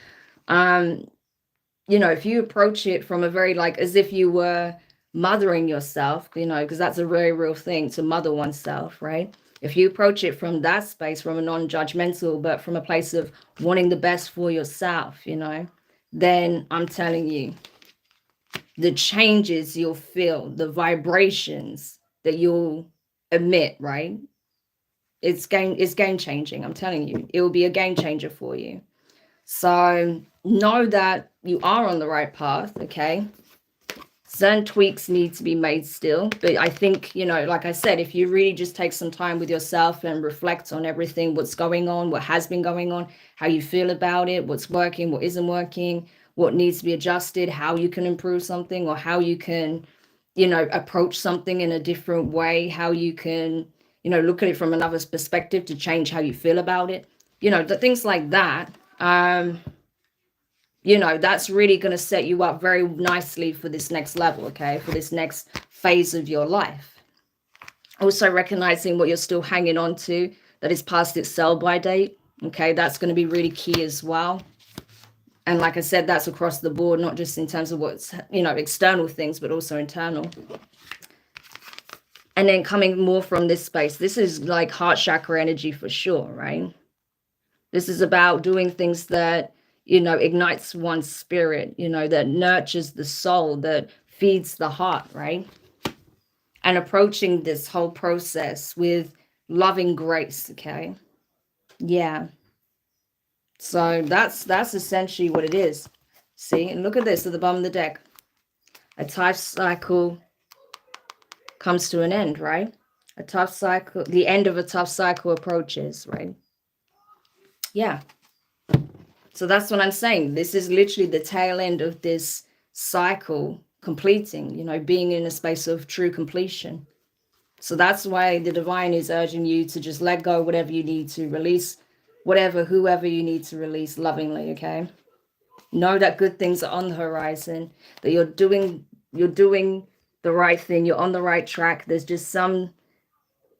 S1: You know, if you approach it from a very, like, as if you were mothering yourself, you know, because that's a very real thing, to mother oneself, right? If you approach it from that space, from a non-judgmental, but from a place of wanting the best for yourself, you know, then I'm telling you, the changes you'll feel, the vibrations that you'll emit, right? It's game changing. I'm telling you, it will be a game changer for you. So know that you are on the right path, okay? Certain tweaks need to be made still, but I think, you know, like I said, if you really just take some time with yourself and reflect on everything, what's going on, what has been going on, how you feel about it, what's working, what isn't working, what needs to be adjusted, how you can improve something, or how you can, you know, approach something in a different way, how you can, you know, look at it from another perspective to change how you feel about it, you know, the things like that. You know, that's really going to set you up very nicely for this next level, okay? For this next phase of your life. Also recognizing what you're still hanging on to that is past its sell-by date, okay? That's going to be really key as well. And like I said, that's across the board, not just in terms of what's, you know, external things, but also internal. And then coming more from this space, this is like heart chakra energy for sure, right? This is about doing things that, you know, ignites one's spirit, you know, that nurtures the soul, that feeds the heart, right? And approaching this whole process with loving grace, okay? Yeah. So that's essentially what it is. See, and look at this at the bottom of the deck. A tough cycle comes to an end, right? A tough cycle, the end of a tough cycle approaches, right? Yeah. So that's what I'm saying. This is literally the tail end of this cycle completing, you know, being in a space of true completion. So that's why the divine is urging you to just let go whatever you need to, release whatever, whoever you need to release lovingly, okay? Know that good things are on the horizon, that you're doing the right thing, you're on the right track. There's just some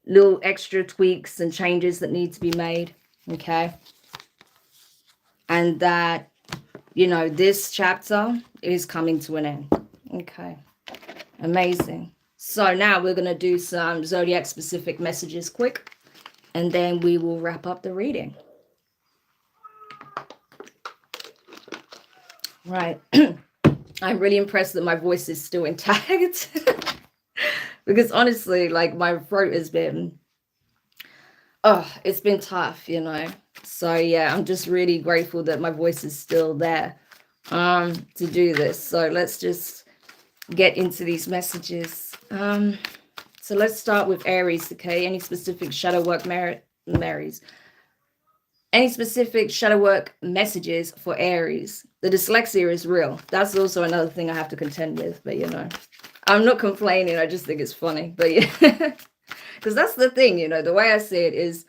S1: little extra tweaks and changes that need to be made, okay? And that, you know, this chapter is coming to an end. Okay, amazing. So now we're going to do some Zodiac-specific messages quick, and then we will wrap up the reading. Right. I'm really impressed that my voice is still intact. Because honestly, like, my throat has been, it's been tough, you know. So yeah, I'm just really grateful that my voice is still there to do this. So let's just get into these messages. So let's start with Aries, okay? Any specific shadow work Marys? Any specific shadow work messages for Aries? The dyslexia is real. That's also another thing I have to contend with, but you know, I'm not complaining. I just think it's funny, but yeah, because that's the thing, you know, the way I see it is,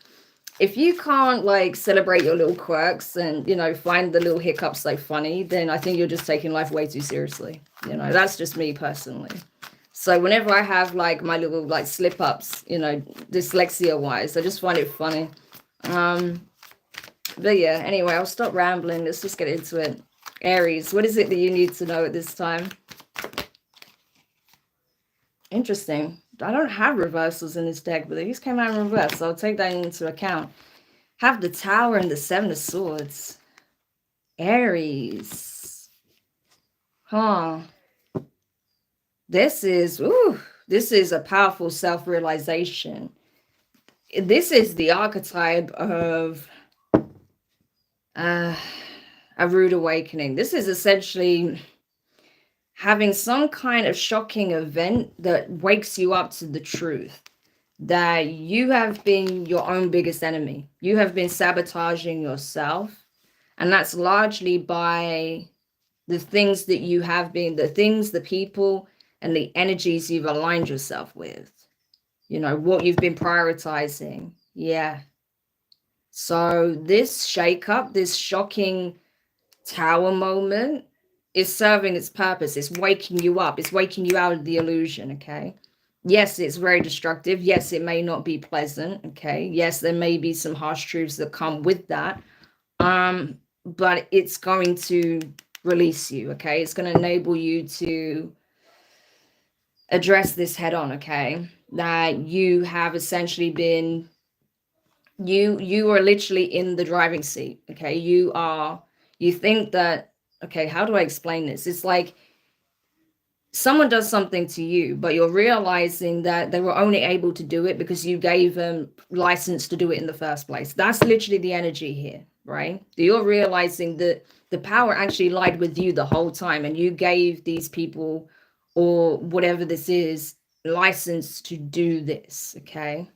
S1: if you can't like celebrate your little quirks and, you know, find the little hiccups so funny, then I think you're just taking life way too seriously. You know, that's just me personally. So whenever I have like my little like slip ups, you know, dyslexia wise, I just find it funny. But yeah, anyway, I'll stop rambling. Let's just get into it. Aries, what is it that you need to know at this time? Interesting. I don't have reversals in this deck, but these came out in reverse, so I'll take that into account. Have the Tower and the Seven of Swords. Aries. Huh. This is a powerful self-realization. This is the archetype of a rude awakening. This is essentially having some kind of shocking event that wakes you up to the truth that you have been your own biggest enemy. You have been sabotaging yourself, and that's largely by the things that you have been, the people and the energies you've aligned yourself with, you know, what you've been prioritizing. Yeah. So this shakeup, this shocking Tower moment is serving its purpose. It's waking you up. It's waking you out of the illusion, okay? Yes, it's very destructive. Yes, it may not be pleasant, okay? Yes, there may be some harsh truths that come with that. But it's going to release you, okay? It's going to enable you to address this head on, okay? That you have essentially been, you are literally in the driving seat, okay? You think that, okay, how do I explain this? It's like someone does something to you, but you're realizing that they were only able to do it because you gave them license to do it in the first place. That's literally the energy here, right? You're realizing that the power actually lied with you the whole time, and you gave these people, or whatever this is, license to do this, okay?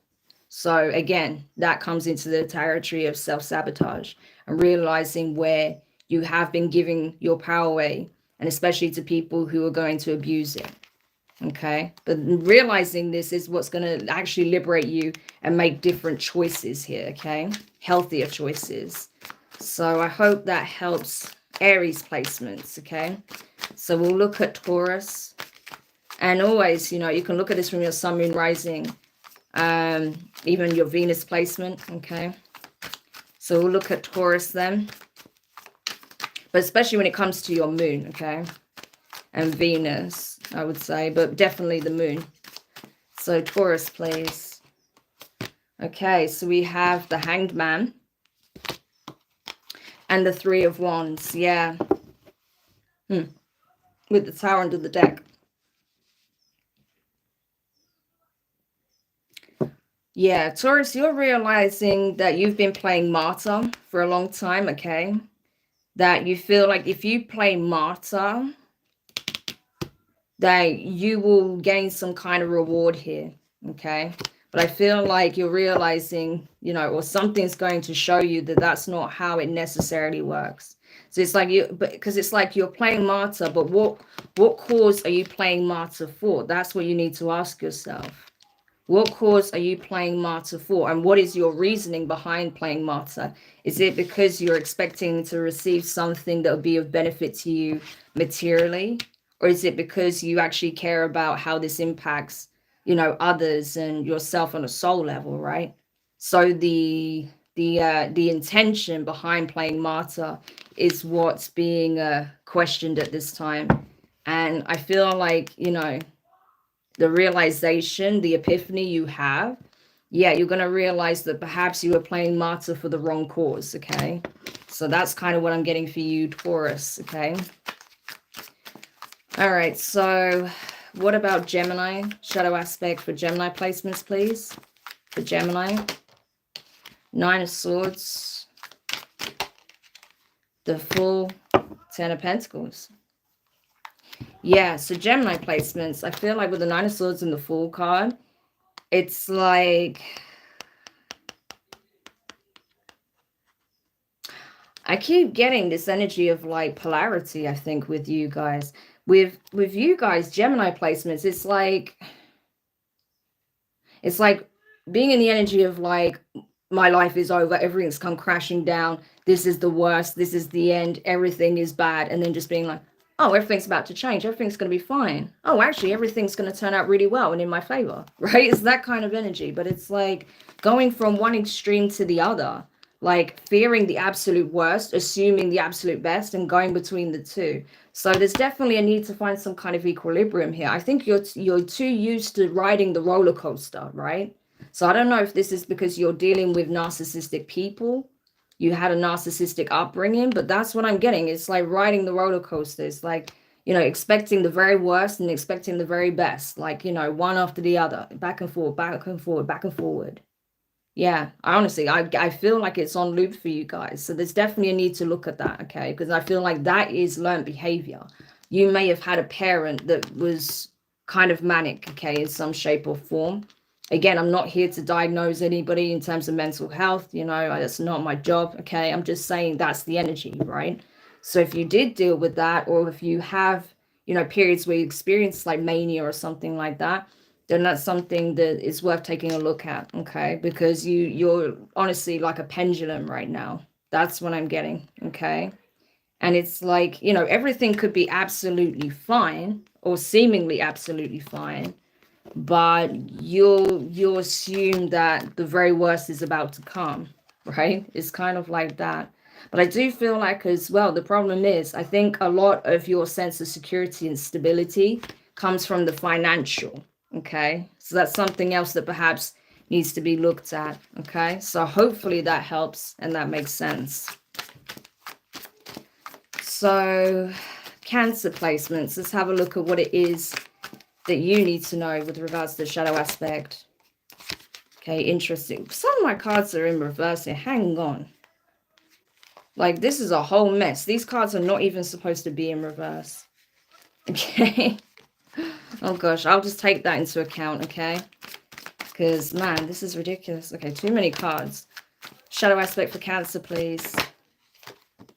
S1: So again, that comes into the territory of self-sabotage and realizing where you have been giving your power away, and especially to people who are going to abuse it, okay? But realizing this is what's going to actually liberate you and make different choices here, okay? Healthier choices. So I hope that helps Aries placements, okay? So we'll look at Taurus. And always, you know, you can look at this from your sun, moon, rising, even your Venus placement, okay? So we'll look at Taurus then. But especially when it comes to your moon, okay? And Venus, I would say, but definitely the moon. So Taurus, please. Okay, so we have the Hanged Man and the Three of Wands, yeah. With the Tower under the deck. Yeah, Taurus, you're realizing that you've been playing martyr for a long time, okay? That you feel like if you play martyr, that you will gain some kind of reward here, okay? But I feel like you're realizing, you know, or something's going to show you that that's not how it necessarily works. So it's like because it's like you're playing martyr, but what cause are you playing martyr for? That's what you need to ask yourself. What cause are you playing martyr for? And what is your reasoning behind playing martyr? Is it because you're expecting to receive something that will be of benefit to you materially? Or is it because you actually care about how this impacts, you know, others and yourself on a soul level, right? So the intention behind playing martyr is what's being questioned at this time. And I feel like, you know, the realization, the epiphany you have, yeah, you're going to realize that perhaps you were playing martyr for the wrong cause, okay? So that's kind of what I'm getting for you, Taurus, okay? All right, so what about Gemini? Shadow aspect for Gemini placements, please. For Gemini. Nine of Swords. The Full, Ten of Pentacles. Yeah, so Gemini placements, I feel like with the Nine of Swords and the Fool card, it's like, I keep getting this energy of like polarity, I think, with you guys. With you guys, Gemini placements, it's like being in the energy of like, my life is over, everything's come crashing down, this is the worst, this is the end, everything is bad, and then just being like, oh, everything's about to change, everything's going to be fine. Oh, actually, everything's going to turn out really well and in my favor, right? It's that kind of energy, but it's like going from one extreme to the other, like fearing the absolute worst, assuming the absolute best, and going between the two. So there's definitely a need to find some kind of equilibrium here. I think you're too used to riding the roller coaster, right? So I don't know if this is because you're dealing with narcissistic people, you had a narcissistic upbringing, but that's what I'm getting. It's like riding the roller coaster. It's like, you know, expecting the very worst and expecting the very best, like, you know, one after the other, back and forward, back and forward, back and forward. Yeah, honestly, I feel like it's on loop for you guys. So there's definitely a need to look at that, okay? Because I feel like that is learned behavior. You may have had a parent that was kind of manic, okay, in some shape or form. Again, I'm not here to diagnose anybody in terms of mental health, you know, that's not my job, okay? I'm just saying that's the energy, right? So if you did deal with that, or if you have, you know, periods where you experience like mania or something like that, then that's something that is worth taking a look at, okay? Because you're honestly like a pendulum right now. That's what I'm getting, okay? And it's like, you know, everything could be absolutely fine or seemingly absolutely fine, but you'll assume that the very worst is about to come, right? It's kind of like that. But I do feel like as well, the problem is, I think a lot of your sense of security and stability comes from the financial, okay? So that's something else that perhaps needs to be looked at, okay? So hopefully that helps and that makes sense. So Cancer placements, let's have a look at what it is that you need to know with regards to the shadow aspect. Okay, interesting. Some of my cards are in reverse here. Hang on. Like, this is a whole mess. These cards are not even supposed to be in reverse. Okay. Oh, gosh. I'll just take that into account, okay? Because, man, this is ridiculous. Okay, too many cards. Shadow aspect for Cancer, please.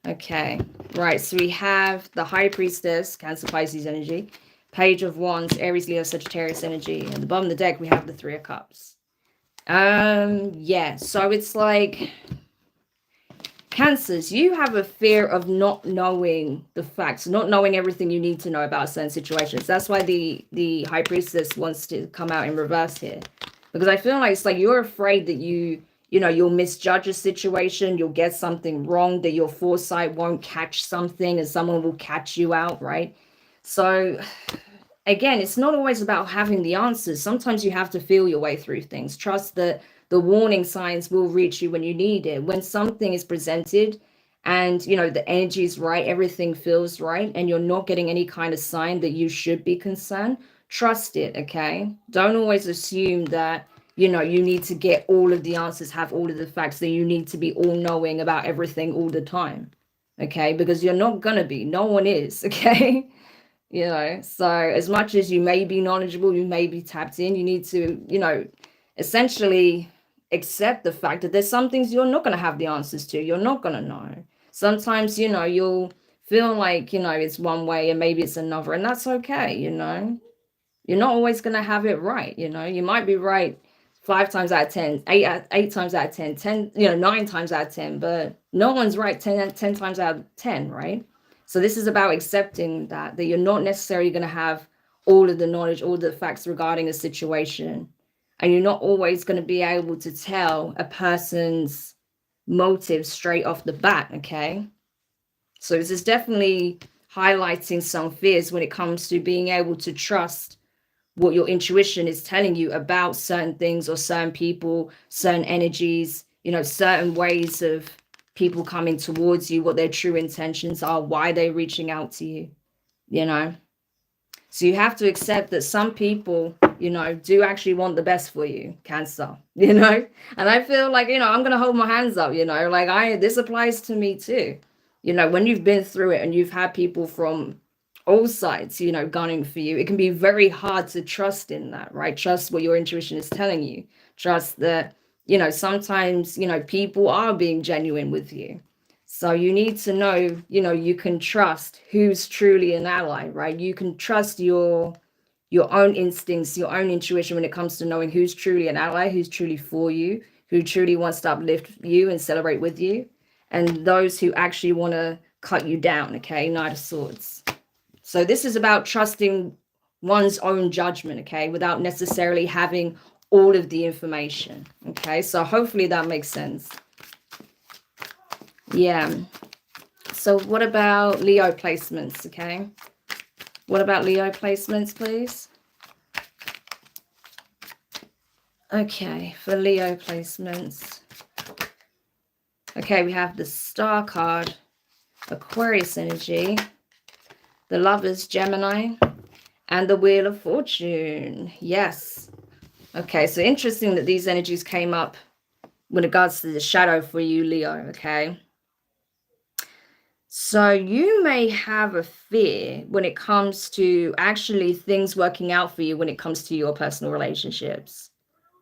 S1: Okay. Right, so we have the High Priestess, Cancer, Pisces energy. Page of Wands, Aries, Leo, Sagittarius energy. And at the bottom of the deck, we have the Three of Cups. Yeah, so it's like... Cancers, you have a fear of not knowing the facts, not knowing everything you need to know about certain situations. That's why the High Priestess wants to come out in reverse here. Because I feel like it's like you're afraid that you'll misjudge a situation, you'll get something wrong, that your foresight won't catch something and someone will catch you out, right? So again, it's not always about having the answers. Sometimes you have to feel your way through things. Trust that the warning signs will reach you when you need it. When something is presented and, you know, the energy is right, everything feels right, and you're not getting any kind of sign that you should be concerned, trust it, okay? Don't always assume that, you know, you need to get all of the answers, have all of the facts, that you need to be all-knowing about everything all the time, okay? Because you're not gonna be. No one is, okay? You know, so as much as you may be knowledgeable, you may be tapped in, you need to, you know, essentially accept the fact that there's some things you're not going to have the answers to. You're not going to know. Sometimes, you know, you'll feel like, you know, it's one way and maybe it's another, and that's okay. You know, you're not always going to have it right. You know, you might be right 5 times out of 10, 8 times out of 10, 10, you know, 9 times out of 10, but no one's right 10 times out of 10, right? So this is about accepting that you're not necessarily going to have all of the knowledge, all the facts regarding a situation. And you're not always going to be able to tell a person's motives straight off the bat, okay? So this is definitely highlighting some fears when it comes to being able to trust what your intuition is telling you about certain things or certain people, certain energies, you know, certain ways of people coming towards you, what their true intentions are, why they're reaching out to you, you know? So you have to accept that some people, you know, do actually want the best for you, Cancer, you know? And I feel like, you know, I'm going to hold my hands up, you know, like this applies to me too. You know, when you've been through it and you've had people from all sides, you know, gunning for you, it can be very hard to trust in that, right? Trust what your intuition is telling you. Trust that, you know, sometimes, you know, people are being genuine with you. So you need to know, you know, you can trust who's truly an ally, right? You can trust your own instincts, your own intuition when it comes to knowing who's truly an ally, who's truly for you, who truly wants to uplift you and celebrate with you, and those who actually want to cut you down, okay? Knight of Swords. So this is about trusting one's own judgment, okay, without necessarily having all of the information, okay? So hopefully that makes sense. Yeah. So what about Leo placements, okay? What about Leo placements, please? Okay, for Leo placements. Okay, we have the Star card, Aquarius energy, the Lovers, Gemini, and the Wheel of Fortune. Yes. Okay, so interesting that these energies came up with regards to the shadow for you, Leo, okay? So you may have a fear when it comes to actually things working out for you when it comes to your personal relationships,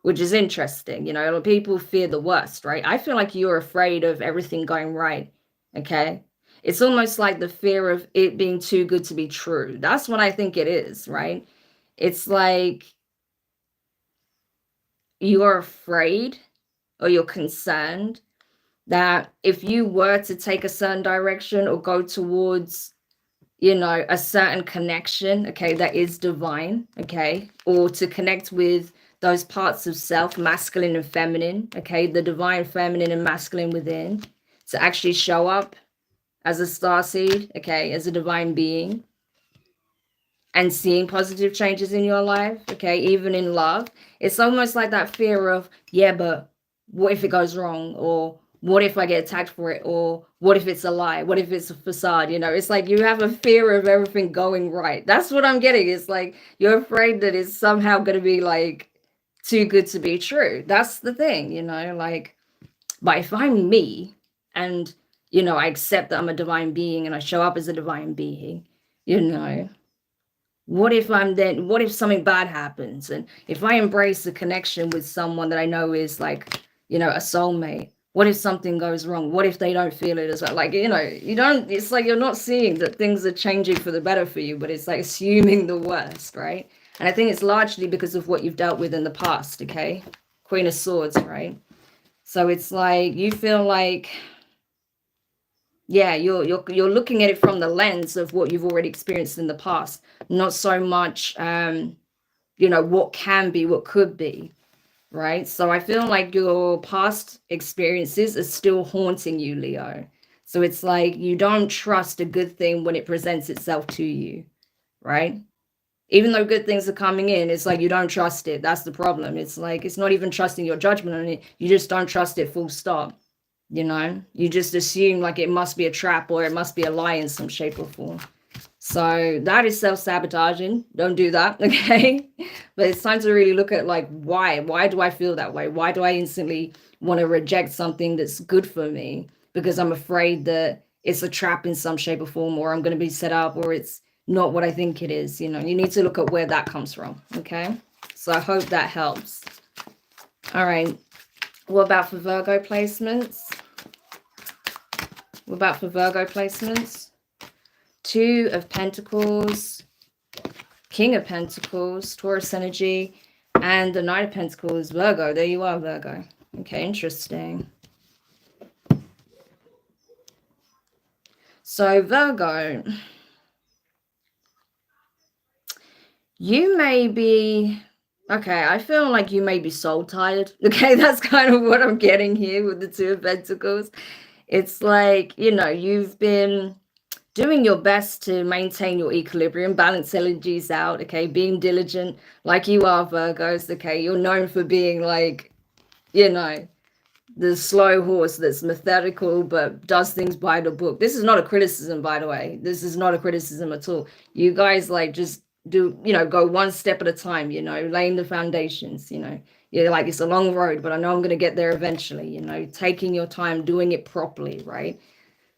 S1: which is interesting. You know, a lot of people fear the worst, right? I feel like you're afraid of everything going right, okay? It's almost like the fear of it being too good to be true. That's what I think it is, right? It's like you're afraid or you're concerned that if you were to take a certain direction or go towards, you know, a certain connection, okay, that is divine, okay, or to connect with those parts of self, masculine and feminine, okay, the divine feminine and masculine within, to actually show up as a star seed, okay, as a divine being, and seeing positive changes in your life, okay, even in love. It's almost like that fear of, yeah, but what if it goes wrong? Or what if I get attacked for it? Or what if it's a lie? What if it's a facade? You know, it's like you have a fear of everything going right. That's what I'm getting. It's like you're afraid that it's somehow going to be like too good to be true. That's the thing, you know, like, but if I'm me and, you know, I accept that I'm a divine being and I show up as a divine being, you know, what if something bad happens? And if I embrace the connection with someone that I know is like, you know, a soulmate, what if something goes wrong? What if they don't feel it as well? Like, you know, it's like you're not seeing that things are changing for the better for you, but it's like assuming the worst, right? And I think it's largely because of what you've dealt with in the past, okay? Queen of Swords, right? So it's like you feel like, yeah, you're looking at it from the lens of what you've already experienced in the past, not so much you know, what can be, what could be, right? So I feel like your past experiences are still haunting you, Leo. So it's like you don't trust a good thing when it presents itself to you, right? Even though good things are coming in, it's like you don't trust it. That's the problem. It's like it's not even trusting your judgment on it. You just don't trust it, full stop. You know, you just assume like it must be a trap or it must be a lie in some shape or form. So that is self-sabotaging. Don't do that, okay? But it's time to really look at like why do I feel that way? Why do I instantly want to reject something that's good for me? Because I'm afraid that it's a trap in some shape or form, or I'm going to be set up, or it's not what I think it is. You know, you need to look at where that comes from, okay? So I hope that helps. All right. What about for Virgo placements? What about for Virgo placements? Two of Pentacles, King of Pentacles, Taurus energy, and the Knight of Pentacles, Virgo. There you are, Virgo. Okay, interesting. So Virgo, you may be, okay, I feel like you may be soul tired. Okay, that's kind of what I'm getting here with the Two of Pentacles. It's like, you know, you've been doing your best to maintain your equilibrium, balance energies out, okay, being diligent like you are, Virgos, okay, you're known for being like, you know, the slow horse that's methodical but does things by the book. This is not a criticism, by the way. This is not a criticism at all. You guys like just do, you know, go one step at a time, you know, laying the foundations, you know. You're like, it's a long road, but I know I'm going to get there eventually, you know, taking your time, doing it properly, right?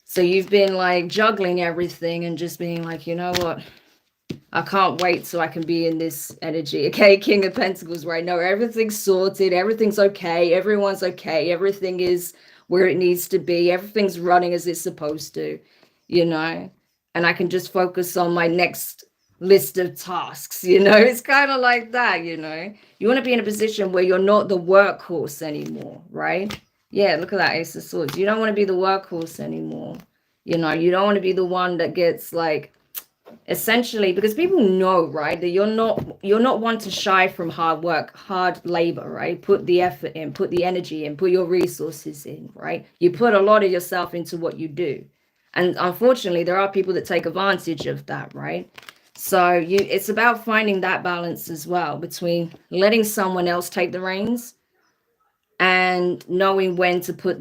S1: So you've been like juggling everything and just being like, you know what? I can't wait so I can be in this energy. Okay, King of Pentacles, right? No, everything's sorted. Everything's okay. Everyone's okay. Everything is where it needs to be. Everything's running as it's supposed to, you know? And I can just focus on my next list of tasks, you know? It's kind of like that, you know? You want to be in a position where you're not the workhorse anymore, right? Yeah, look at that Ace of Swords. You don't want to be the workhorse anymore. You know, you don't want to be the one that gets like, essentially, because people know, right, that you're not one to shy from hard work, hard labor, right? Put the effort in, put the energy in, put your resources in, right? You put a lot of yourself into what you do. And unfortunately, there are people that take advantage of that, right? So it's about finding that balance as well between letting someone else take the reins and knowing when to put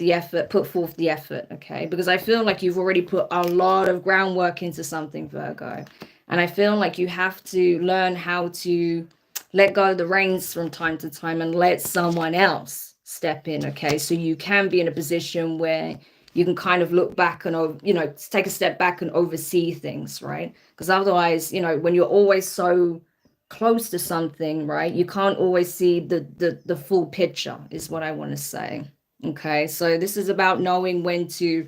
S1: forth the effort, okay? Because I feel like you've already put a lot of groundwork into something, Virgo. And I feel like you have to learn how to let go of the reins from time to time and let someone else step in, okay? So you can be in a position where you can kind of look back and, you know, take a step back and oversee things, right? Because otherwise, you know, when you're always so close to something, right, you can't always see the full picture, is what I want to say. Okay, so this is about knowing when to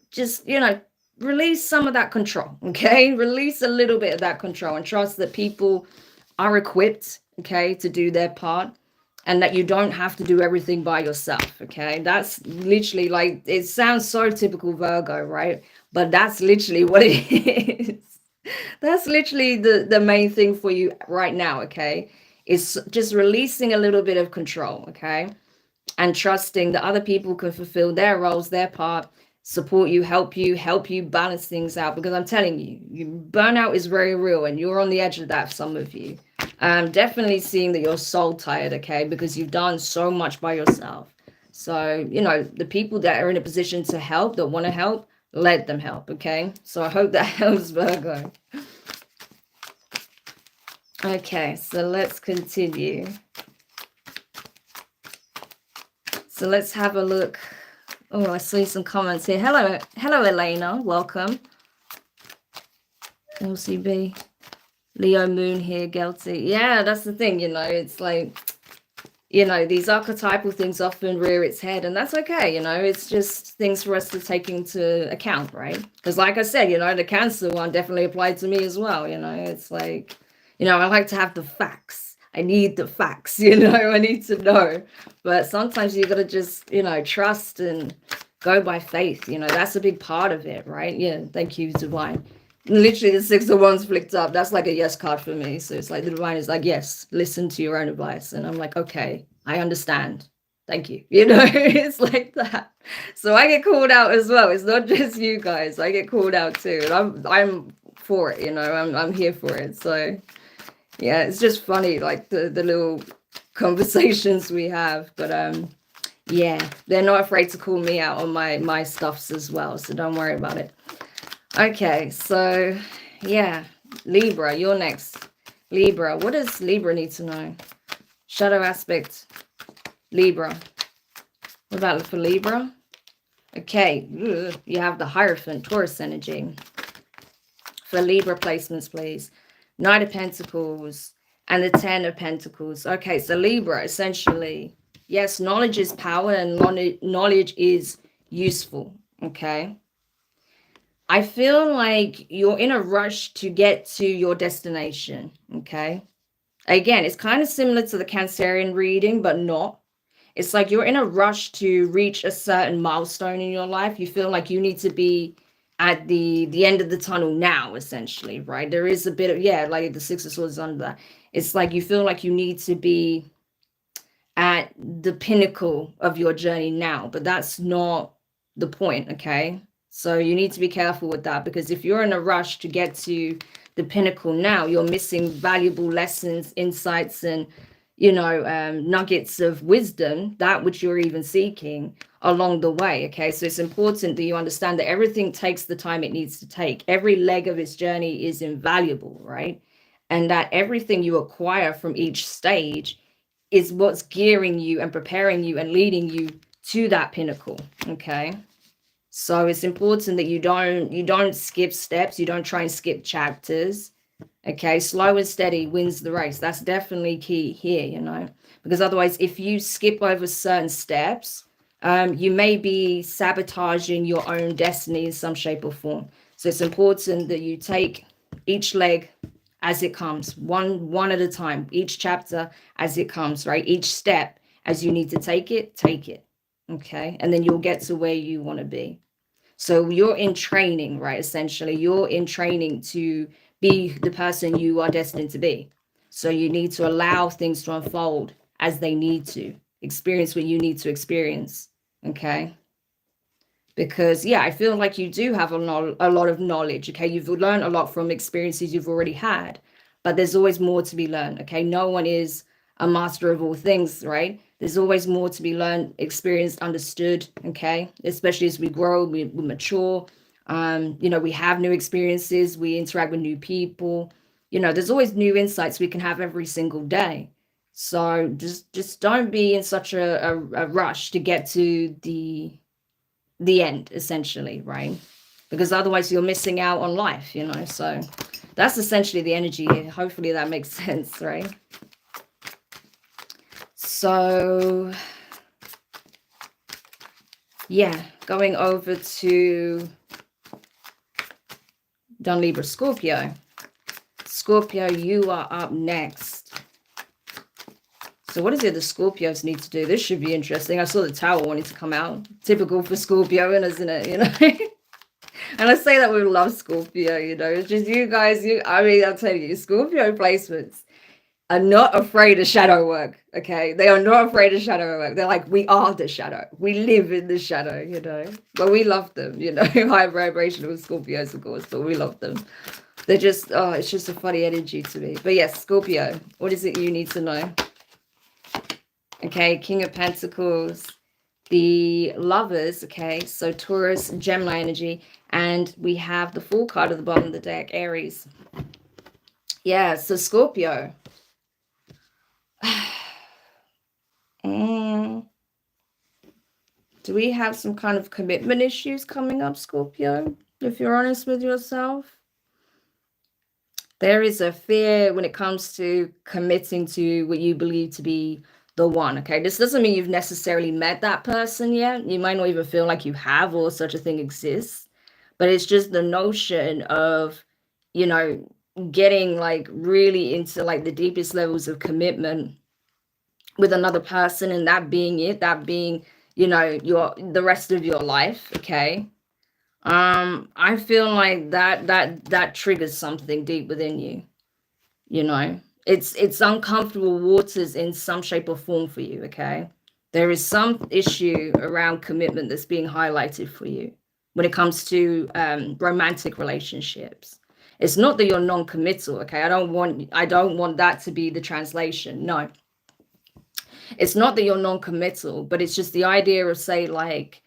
S1: just, you know, release some of that control. Okay, release a little bit of that control and trust that people are equipped, okay, to do their part, and that you don't have to do everything by yourself. Okay, that's literally, like, it sounds so typical Virgo, right? But that's literally what it is. That's literally the main thing for you right now, okay? Is just releasing a little bit of control, okay? And trusting that other people can fulfill their roles, their part, support you, help you balance things out. Because I'm telling you, burnout is very real, and you're on the edge of that for some of you. I'm definitely seeing that you're soul tired, okay? Because you've done so much by yourself. So, you know, the people that are in a position to help, that want to help, let them help, okay? So I hope that helps, Virgo. Okay, so let's continue. So let's have a look. Oh, I see some comments here. Hello, Elena. Welcome. LCB. Leo Moon here, guilty. Yeah, that's the thing, you know, it's like, you know, these archetypal things often rear its head, and that's okay, you know, it's just things for us to take into account, right? Because like I said, you know, the Cancer one definitely applied to me as well, you know, it's like, you know, I like to have the facts. I need the facts, you know, I need to know. But sometimes you got to just, you know, trust and go by faith, you know, that's a big part of it, right? Yeah, thank you, Divine. Literally, the Six of Wands flicked up. That's like a yes card for me. So it's like the Divine is like, yes, listen to your own advice. And I'm like, okay, I understand. Thank you. You know, it's like that. So I get called out as well. It's not just you guys. I get called out too. And I'm for it, you know, I'm here for it. So yeah, it's just funny, like the little conversations we have. But yeah, they're not afraid to call me out on my stuffs as well. So don't worry about it. Okay, so yeah, Libra, you're next. Libra, what does Libra need to know? Shadow aspect, Libra. What about for Libra? Okay, you have the Hierophant, Taurus energy. For Libra placements, please. Knight of Pentacles and the Ten of Pentacles. Okay, so Libra, essentially, yes, knowledge is power and knowledge is useful, okay? I feel like you're in a rush to get to your destination, okay? Again, it's kind of similar to the Cancerian reading, but not. It's like you're in a rush to reach a certain milestone in your life. You feel like you need to be at the end of the tunnel now, essentially, right? There is a bit of, yeah, like the Six of Swords under that. It's like you feel like you need to be at the pinnacle of your journey now, but that's not the point, okay? So you need to be careful with that, because if you're in a rush to get to the pinnacle now, you're missing valuable lessons, insights, and, you know, nuggets of wisdom, that which you're even seeking along the way, okay? So it's important that you understand that everything takes the time it needs to take. Every leg of its journey is invaluable, right? And that everything you acquire from each stage is what's gearing you and preparing you and leading you to that pinnacle, okay? So it's important that you don't skip steps, you don't try and skip chapters, okay? Slow and steady wins the race. That's definitely key here, you know, because otherwise, if you skip over certain steps, you may be sabotaging your own destiny in some shape or form. So it's important that you take each leg as it comes, one at a time, each chapter as it comes, right? Each step as you need to take it, okay? And then you'll get to where you want to be. So you're in training, right? Essentially, you're in training to be the person you are destined to be. So you need to allow things to unfold as they need to. Experience what you need to experience, okay? Because, yeah, I feel like you do have a lot of knowledge, okay? You've learned a lot from experiences you've already had, but there's always more to be learned, okay? No one is a master of all things, right? There's always more to be learned, experienced, understood, okay? Especially as we grow, we mature, you know, we have new experiences, we interact with new people, you know, there's always new insights we can have every single day. So just don't be in such a rush to get to the end, essentially, right? Because otherwise you're missing out on life, you know. So that's essentially the energy here. Hopefully that makes sense, right? So yeah, going over to done Libra, Scorpio. Scorpio, you are up next. So what is it the Scorpios need to do? This should be interesting. I saw the Tower wanting to come out. Typical for Scorpio, isn't it? You know? And I say that we love Scorpio, you know. It's just you guys, I mean, I'll tell you, Scorpio placements are not afraid of shadow work, okay? They are not afraid of shadow work. They're like, we are the shadow. We live in the shadow, you know. But we love them, you know. High vibrational Scorpios, of course, but we love them. They're just, oh, it's just a funny energy to me. But yes, Scorpio, what is it you need to know? Okay, King of Pentacles, the Lovers, okay, so Taurus, Gemini energy, and we have the Fool card at the bottom of the deck, Aries. Yeah, so Scorpio. Do we have some kind of commitment issues coming up, Scorpio? If you're honest with yourself. There is a fear when it comes to committing to what you believe to be the one, okay? This doesn't mean you've necessarily met that person yet. You might not even feel like you have or such a thing exists. But it's just the notion of, you know, getting like really into like the deepest levels of commitment with another person, and that being it, that being, you know, the rest of your life, okay? I feel like that triggers something deep within you, you know. It's uncomfortable waters in some shape or form for you, okay? There is some issue around commitment that's being highlighted for you when it comes to romantic relationships. It's not that you're non-committal, okay? I don't want that to be the translation. No. It's not that you're non-committal, but it's just the idea of, say, like,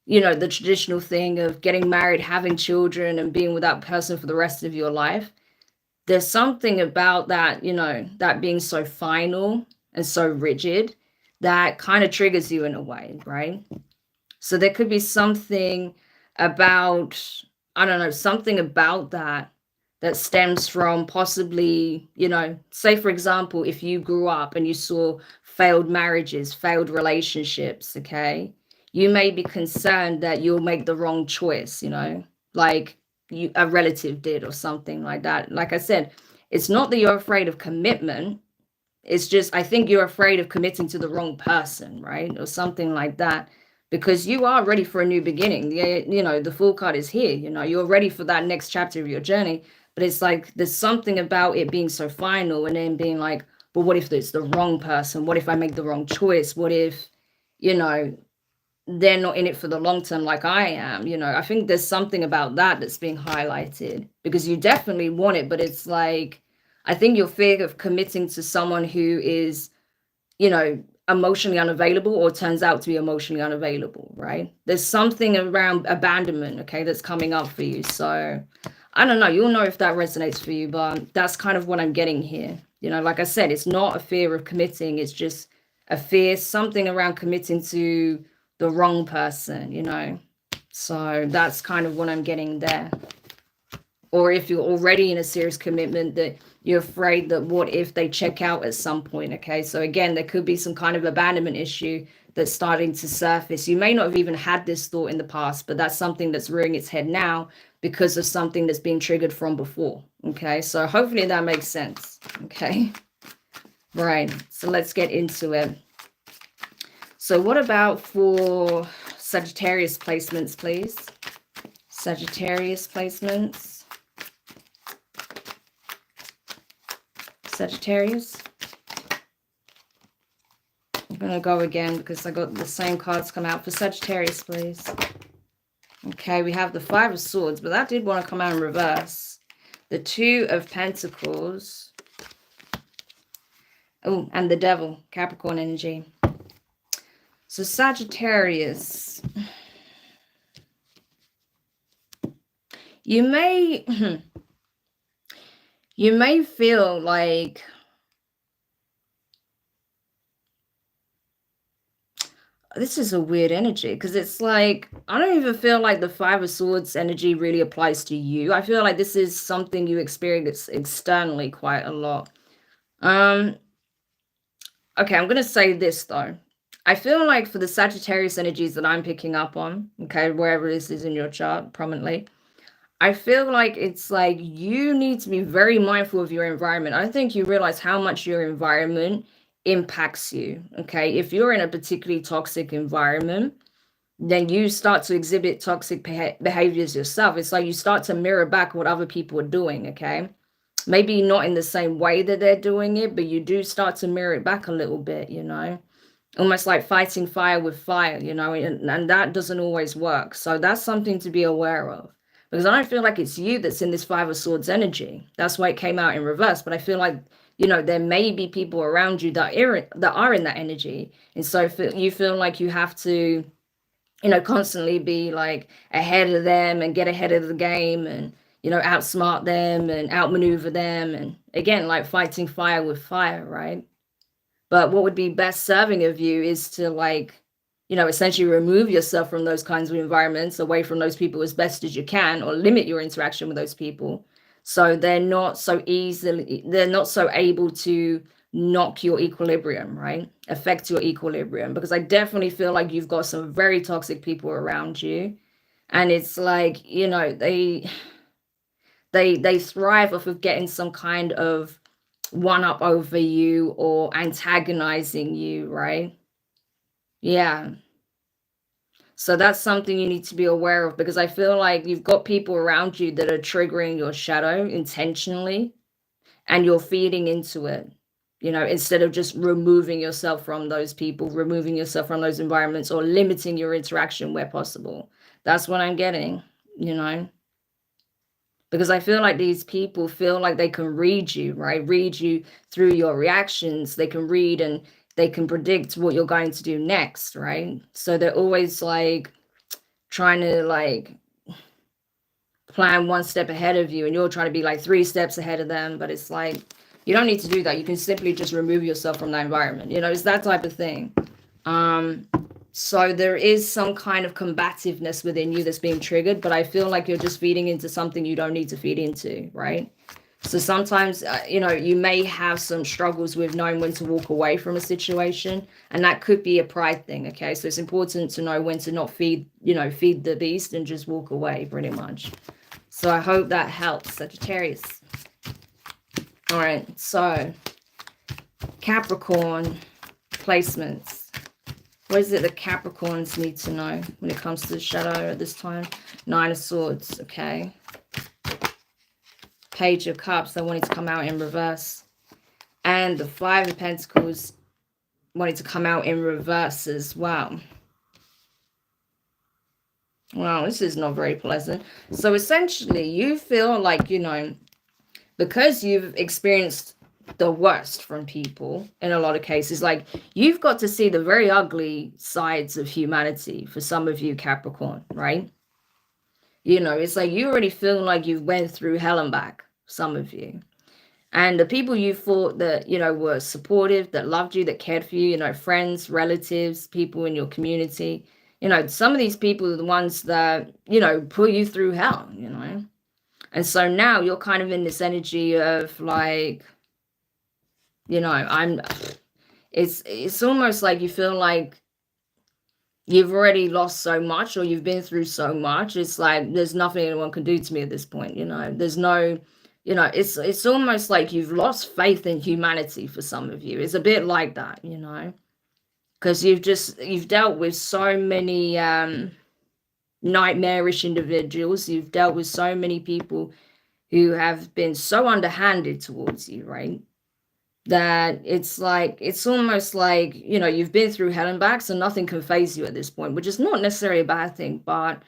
S1: you know, the traditional thing of getting married, having children, and being with that person for the rest of your life. There's something about that, you know, that being so final and so rigid that kind of triggers you in a way, right? So there could be something about, I don't know, something about that stems from possibly, you know, say, for example, if you grew up and you saw failed marriages, failed relationships, okay? You may be concerned that you'll make the wrong choice, you know, like a relative did or something like that. Like I said, it's not that you're afraid of commitment. It's just, I think you're afraid of committing to the wrong person, right? Or something like that, because you are ready for a new beginning. You know, the Fool card is here, you know, you're ready for that next chapter of your journey. But it's like, there's something about it being so final and then being like, but what if it's the wrong person? What if I make the wrong choice? What if, you know, they're not in it for the long term like I am? You know, I think there's something about that that's being highlighted, because you definitely want it, but it's like, I think your fear of committing to someone who is, you know, emotionally unavailable or turns out to be emotionally unavailable, right? There's something around abandonment, okay, that's coming up for you. So I don't know, you'll know if that resonates for you, but that's kind of what I'm getting here. You know, like I said, it's not a fear of committing, it's just a fear, something around committing to the wrong person, you know. So that's kind of what I'm getting there. Or if you're already in a serious commitment, that you're afraid that what if they check out at some point, okay? So again, there could be some kind of abandonment issue that's starting to surface. You may not have even had this thought in the past, but that's something that's rearing its head now because of something that's being triggered from before, okay? So hopefully that makes sense, okay? Right, so let's get into it. So what about for Sagittarius placements, please? Sagittarius placements. Sagittarius. I'm going to go again because I got the same cards come out for Sagittarius, please. Okay, we have the Five of Swords, but that did want to come out in reverse. The Two of Pentacles. Oh, and the Devil, Capricorn energy. So Sagittarius, you may feel like this is a weird energy because it's like, I don't even feel like the Five of Swords energy really applies to you. I feel like this is something you experience externally quite a lot. Okay, I'm going to say this though. I feel like for the Sagittarius energies that I'm picking up on, okay, wherever this is in your chart prominently, I feel like it's like you need to be very mindful of your environment. I don't think you realize how much your environment impacts you, okay? If you're in a particularly toxic environment, then you start to exhibit toxic behaviors yourself. It's like you start to mirror back what other people are doing, okay? Maybe not in the same way that they're doing it, but you do start to mirror it back a little bit, you know? Almost like fighting fire with fire, you know, and that doesn't always work. So that's something to be aware of. Because I don't feel like it's you that's in this Five of Swords energy. That's why it came out in reverse. But I feel like, you know, there may be people around you that are in that energy. And so you feel like you have to, you know, constantly be like ahead of them and get ahead of the game and, you know, outsmart them and outmaneuver them. And again, like fighting fire with fire, right? But what would be best serving of you is to, like, you know, essentially remove yourself from those kinds of environments, away from those people as best as you can, or limit your interaction with those people. So they're not so able to knock your equilibrium, right? Affect your equilibrium. Because I definitely feel like you've got some very toxic people around you. And it's like, you know, they thrive off of getting some kind of one up over you or antagonizing you, right? Yeah. So that's something you need to be aware of, because I feel like you've got people around you that are triggering your shadow intentionally, and you're feeding into it, you know, instead of just removing yourself from those people, removing yourself from those environments, or limiting your interaction where possible. That's what I'm getting, you know. Because I feel like these people feel like they can read you, right? Read you through your reactions. They can read and they can predict what you're going to do next, right? So they're always like trying to like plan one step ahead of you, and you're trying to be like 3 steps ahead of them. But it's like, you don't need to do that. You can simply just remove yourself from that environment. You know, it's that type of thing. So there is some kind of combativeness within you that's being triggered, but I feel like you're just feeding into something you don't need to feed into, right? So sometimes, you know, you may have some struggles with knowing when to walk away from a situation, and that could be a pride thing, okay? So it's important to know when to not feed the beast and just walk away, pretty much. So I hope that helps, Sagittarius. All right, so Capricorn placements. What is it that Capricorns need to know when it comes to the shadow at this time? 9 of Swords, okay. Page of Cups, I wanted to come out in reverse. And the 5 of Pentacles wanted to come out in reverse as well. Wow, this is not very pleasant. So essentially, you feel like, you know, because you've experienced the worst from people in a lot of cases, like you've got to see the very ugly sides of humanity for some of you Capricorn, right? You know, it's like you already feel like you've went through hell and back, some of you. And the people you thought that, you know, were supportive, that loved you, that cared for you, you know, friends, relatives, people in your community, you know, some of these people are the ones that, you know, put you through hell, you know. And so now you're kind of in this energy of like, you know, it's almost like you feel like you've already lost so much, or you've been through so much. It's like there's nothing anyone can do to me at this point, you know. There's no, you know, it's almost like you've lost faith in humanity for some of you. It's a bit like that, you know, because you've dealt with so many nightmarish individuals. You've dealt with so many people who have been so underhanded towards you, right? that it's like, it's almost like, you know, you've been through hell and back, so nothing can phase you at this point, which is not necessarily a bad thing. But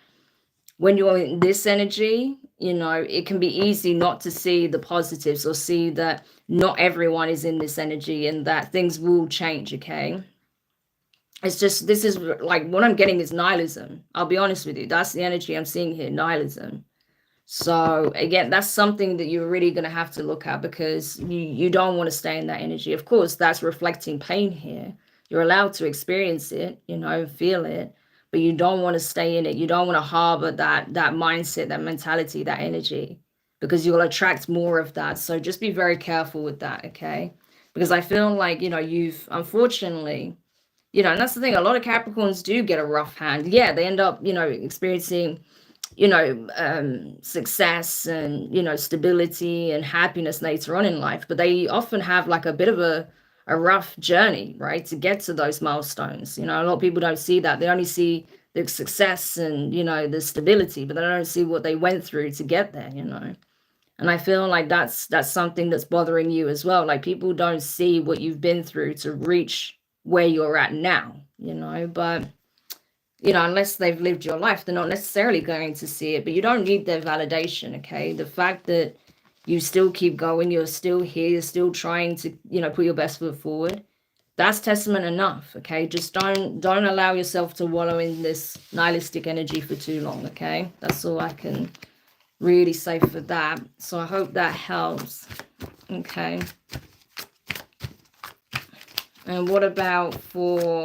S1: when you're in this energy, you know, it can be easy not to see the positives or see that not everyone is in this energy and that things will change, okay? It's just, this is like, what I'm getting is nihilism. I'll be honest with you. That's the energy I'm seeing here, nihilism. So again, that's something that you're really going to have to look at, because you don't want to stay in that energy. Of course, that's reflecting pain here. You're allowed to experience it, you know, feel it, but you don't want to stay in it. You don't want to harbor that mindset, that mentality, that energy, because you'll attract more of that. So just be very careful with that, okay? Because I feel like, you know, you've, unfortunately, you know, and that's the thing, a lot of Capricorns do get a rough hand. Yeah, they end up, you know, experiencing, you know, success and, you know, stability and happiness later on in life, but they often have like a bit of a rough journey, right, to get to those milestones. You know, a lot of people don't see that. They only see the success and, you know, the stability, but they don't see what they went through to get there, you know. And I feel like that's something that's bothering you as well. Like, people don't see what you've been through to reach where you're at now, you know. But, you know, unless they've lived your life, they're not necessarily going to see it. But you don't need their validation, okay? The fact that you still keep going, you're still here, you're still trying to, you know, put your best foot forward, that's testament enough, okay? Just don't allow yourself to wallow in this nihilistic energy for too long, okay? That's all I can really say for that. So I hope that helps, okay? And what about for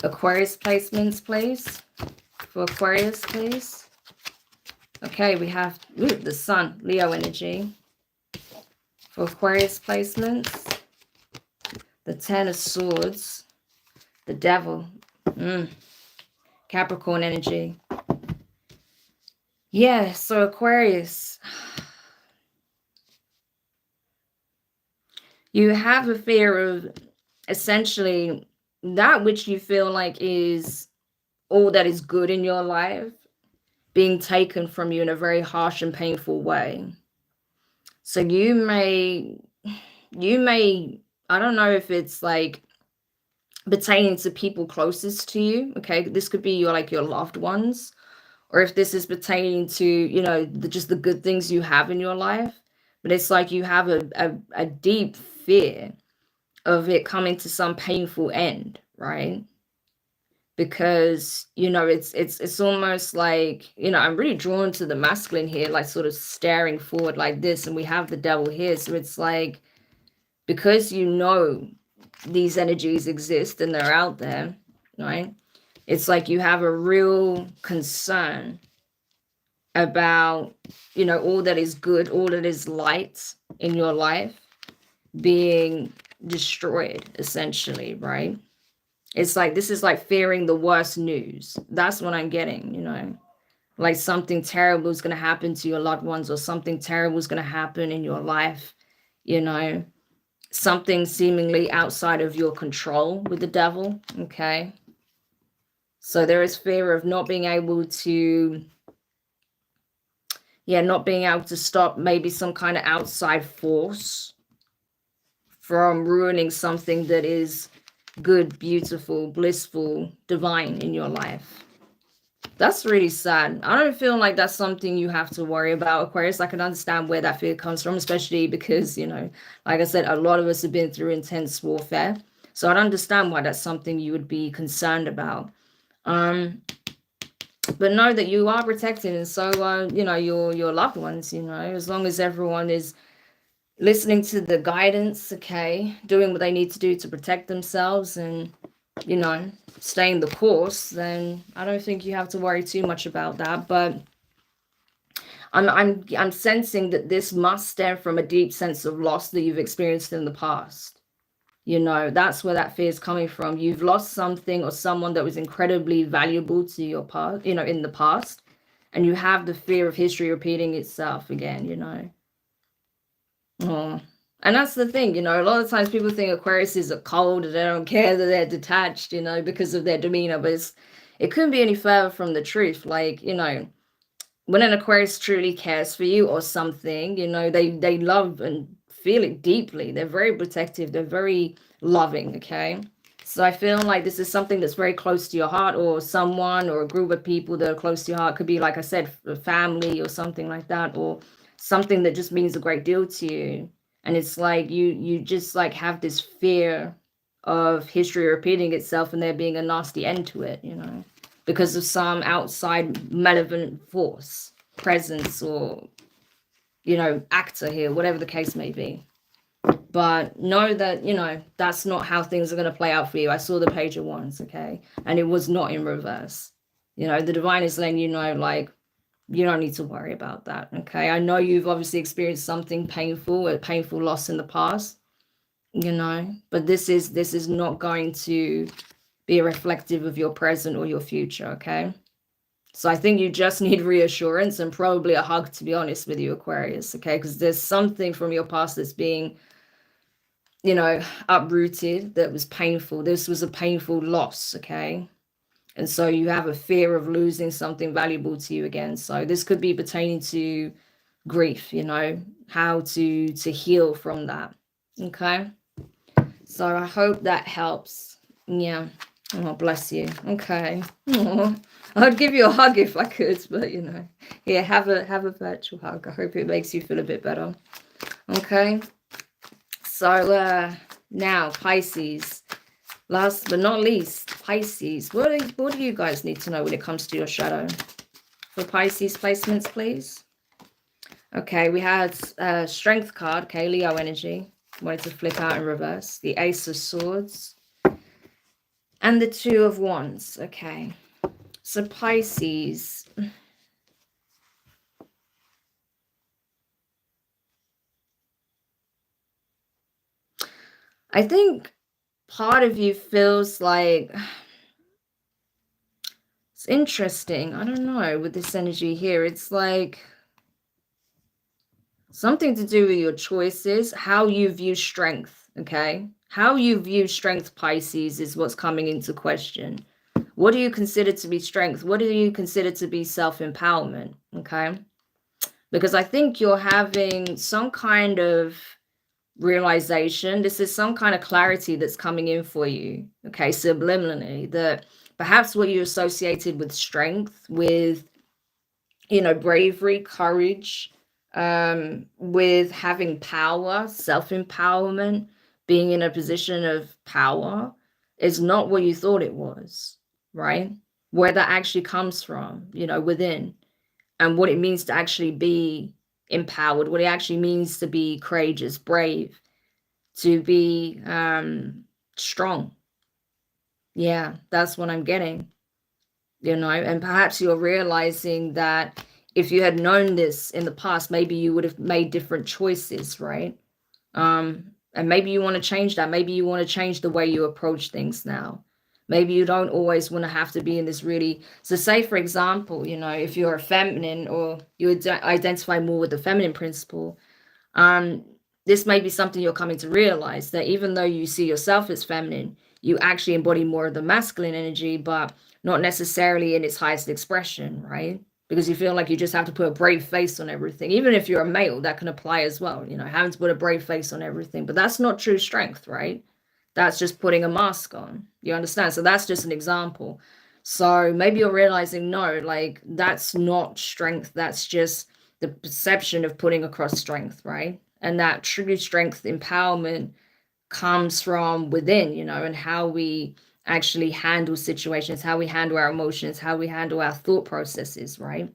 S1: Aquarius placements, please? For Aquarius, please. Okay, we have the Sun, Leo energy. For Aquarius placements, the Ten of Swords, the Devil, Capricorn energy. Yeah, so Aquarius, you have a fear of essentially that which you feel like is all that is good in your life being taken from you in a very harsh and painful way. So you may, I don't know if it's like pertaining to people closest to you, okay? This could be your loved ones, or if this is pertaining to, you know, just the good things you have in your life. But it's like you have a deep fear of it coming to some painful end, right? Because, you know, it's almost like, you know, I'm really drawn to the masculine here, like sort of staring forward like this, and we have the Devil here. So it's like, because you know these energies exist and they're out there, right? It's like you have a real concern about, you know, all that is good, all that is light in your life being destroyed, essentially, right? It's like, this is like fearing the worst news. That's what I'm getting, you know, like something terrible is going to happen to your loved ones, or something terrible is going to happen in your life, you know, something seemingly outside of your control with the Devil, okay? So there is fear of not being able to, not being able to stop maybe some kind of outside force from ruining something that is good, beautiful, blissful, divine in your life. That's really sad. I don't feel like that's something you have to worry about, Aquarius. I can understand where that fear comes from, especially because, you know, like I said, a lot of us have been through intense warfare. So I'd understand why that's something you would be concerned about. But know that you are protected, and so you know, your loved ones, you know, as long as everyone is listening to the guidance, okay, doing what they need to do to protect themselves and, you know, staying the course, then I don't think you have to worry too much about that. But I'm sensing that this must stem from a deep sense of loss that you've experienced in the past. You know, that's where that fear is coming from. You've lost something or someone that was incredibly valuable to your past, you know, in the past, and you have the fear of history repeating itself again, you know. Oh. And that's the thing, you know, a lot of times people think Aquarius are cold and they don't care, that they're detached, you know, because of their demeanor, but it couldn't be any further from the truth. Like, you know, when an Aquarius truly cares for you or something, you know, they love and feel it deeply. They're very protective. They're very loving, okay? So I feel like this is something that's very close to your heart, or someone or a group of people that are close to your heart. Could be, like I said, a family or something like that, or something that just means a great deal to you. And it's like you just like have this fear of history repeating itself and there being a nasty end to it, you know, because of some outside malevolent force, presence, or, you know, actor here, whatever the case may be. But know that, you know, that's not how things are going to play out for you. I saw the Page of Wands, okay? And it was not in reverse. You know, the divine is letting you know, like, you don't need to worry about that, okay? I know you've obviously experienced something painful, a painful loss in the past, you know, but this is not going to be reflective of your present or your future, okay? So I think you just need reassurance and probably a hug, to be honest with you, Aquarius, okay? Because there's something from your past that's being, you know, uprooted, that was painful. This was a painful loss, okay? And so you have a fear of losing something valuable to you again. So this could be pertaining to grief, you know, how to heal from that, okay? So I hope that helps. Yeah. Oh, bless you. Okay. Oh, I'd give you a hug if I could, but you know, yeah, have a virtual hug. I hope it makes you feel a bit better. Okay. So now Pisces, last but not least, Pisces. What do you guys need to know when it comes to your shadow? For Pisces placements, please. Okay, we had Strength card, okay, Leo energy. Wanted to flip out in reverse. The Ace of Swords. And the Two of Wands, okay. So Pisces. I think part of you feels like, it's interesting. I don't know, with this energy here. It's like something to do with your choices, how you view strength, okay? How you view strength, Pisces, is what's coming into question. What do you consider to be strength? What do you consider to be self-empowerment, okay? Because I think you're having some kind of realization. This is some kind of clarity that's coming in for you, okay, subliminally, that perhaps what you associated with strength, with, you know, bravery, courage, with having power, self-empowerment, being in a position of power, is not what you thought it was, right? Where that actually comes from, you know, within, and what it means to actually be empowered, what it actually means to be courageous, brave, to be strong. Yeah, that's what I'm getting, you know. And perhaps you're realizing that if you had known this in the past, maybe you would have made different choices, right? And maybe you want to change that. Maybe you want to change the way you approach things now. Maybe you don't always want to have to be in this really. So say, for example, you know, if you're a feminine, or you identify more with the feminine principle, this may be something you're coming to realize, that even though you see yourself as feminine, you actually embody more of the masculine energy, but not necessarily in its highest expression, right? Because you feel like you just have to put a brave face on everything. Even if you're a male, that can apply as well, you know, having to put a brave face on everything. But that's not true strength, right? That's just putting a mask on. You understand? So that's just an example. So maybe you're realizing, no, like, that's not strength. That's just the perception of putting across strength, right? And that true strength, empowerment, comes from within, you know, and how we actually handle situations, how we handle our emotions, how we handle our thought processes, right?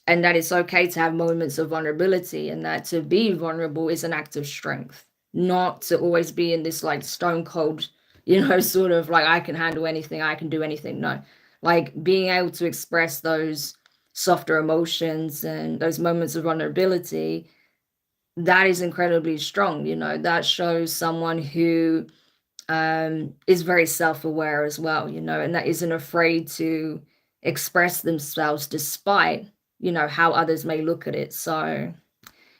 S1: And that it's okay to have moments of vulnerability, and that to be vulnerable is an act of strength, not to always be in this like stone cold, you know, sort of like, I can handle anything, I can do anything. No, like being able to express those softer emotions and those moments of vulnerability, that is incredibly strong. You know, that shows someone who is very self-aware as well, you know, and that isn't afraid to express themselves despite, you know, how others may look at it. So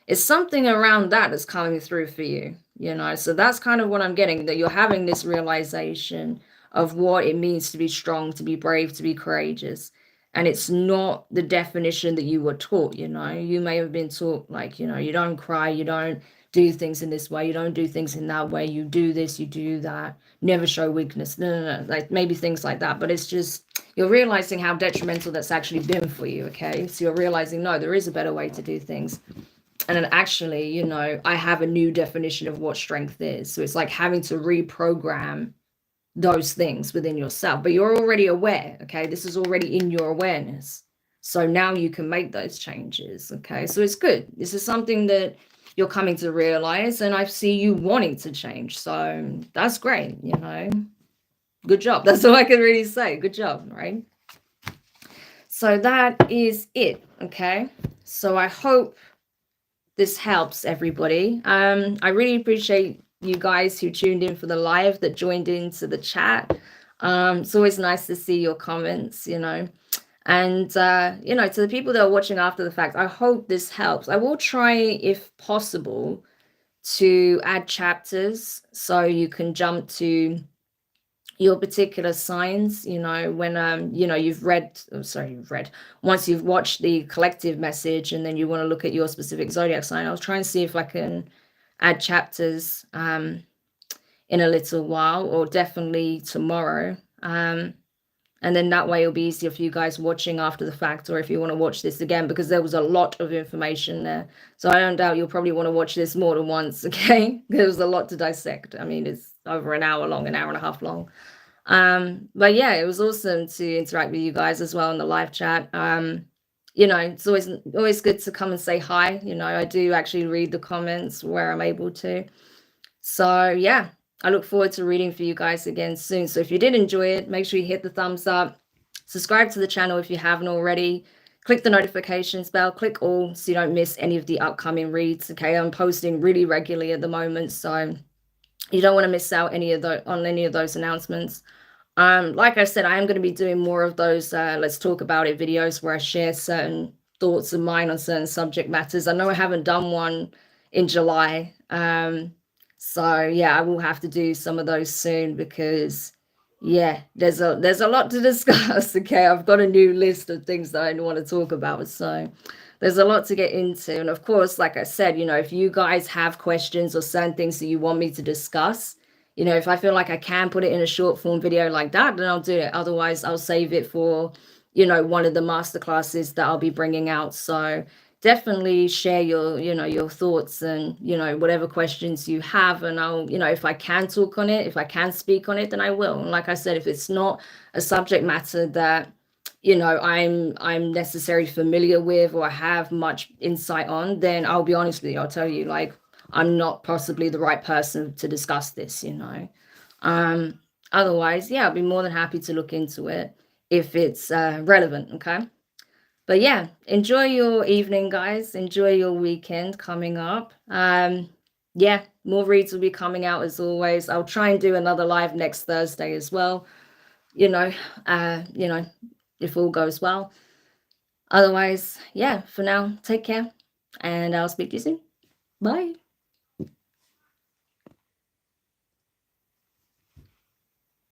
S1: it's something around that that's coming through for you, you know. So that's kind of what I'm getting, that you're having this realization of what it means to be strong, to be brave, to be courageous. And it's not the definition that you were taught, you know. You may have been taught, like, you know, you don't cry, you don't do things in this way, you don't do things in that way, you do this, you do that, never show weakness. No, like maybe things like that. But it's just, you're realizing how detrimental that's actually been for you. Okay, so you're realizing, no, there is a better way to do things. And then actually, you know, I have a new definition of what strength is. So it's like having to reprogram those things within yourself, but you're already aware. Okay, this is already in your awareness, so now you can make those changes. Okay, so it's good. This is something that you're coming to realize, and I see you wanting to change, so that's great. You know, good job. That's all I can really say. Good job, right? So that is it. Okay, so I hope this helps everybody. I really appreciate you guys who tuned in for the live, that joined into the chat. It's always nice to see your comments, you know. And you know, to the people that are watching after the fact, I hope this helps. I will try, if possible, to add chapters so you can jump to your particular signs, you know, when you know, you've read, once you've watched the collective message and then you want to look at your specific zodiac sign. I'll try and see if I can add chapters in a little while, or definitely tomorrow, and then that way it'll be easier for you guys watching after the fact, or if you want to watch this again, because there was a lot of information there, so I don't doubt you'll probably want to watch this more than once. Okay, there was a lot to dissect. I mean, it's over an hour long, an hour and a half long. But yeah, it was awesome to interact with you guys as well in the live chat. You know, it's always good to come and say hi. You know, I do actually read the comments where I'm able to. So yeah, I look forward to reading for you guys again soon. So if you did enjoy it, make sure you hit the thumbs up, subscribe to the channel if you haven't already, click the notifications bell, click all so you don't miss any of the upcoming reads. Okay, I'm posting really regularly at the moment, so you don't want to miss out on any of those announcements. Like I said, I am going to be doing more of those let's talk about it videos where I share certain thoughts of mine on certain subject matters. I know I haven't done one in July. So yeah, I will have to do some of those soon, because yeah, there's a lot to discuss. Okay, I've got a new list of things that I want to talk about, so there's a lot to get into. And of course, like I said, you know, if you guys have questions or certain things that you want me to discuss, you know, if I feel like I can put it in a short form video like that, then I'll do it. Otherwise, I'll save it for, you know, one of the masterclasses that I'll be bringing out. So definitely share your, you know, your thoughts and, you know, whatever questions you have. And I'll, you know, if I can talk on it, if I can speak on it, then I will. And like I said, if it's not a subject matter that, you know, I'm necessarily familiar with or have much insight on, then I'll be honest with you, I'll tell you, like, I'm not possibly the right person to discuss this, you know. Otherwise, yeah, I'll be more than happy to look into it if it's relevant. Okay. But yeah, enjoy your evening, guys. Enjoy your weekend coming up. Yeah, more reads will be coming out as always. I'll try and do another live next Thursday as well, you know, if all goes well. Otherwise, yeah, for now, take care, and I'll speak to you soon. Bye.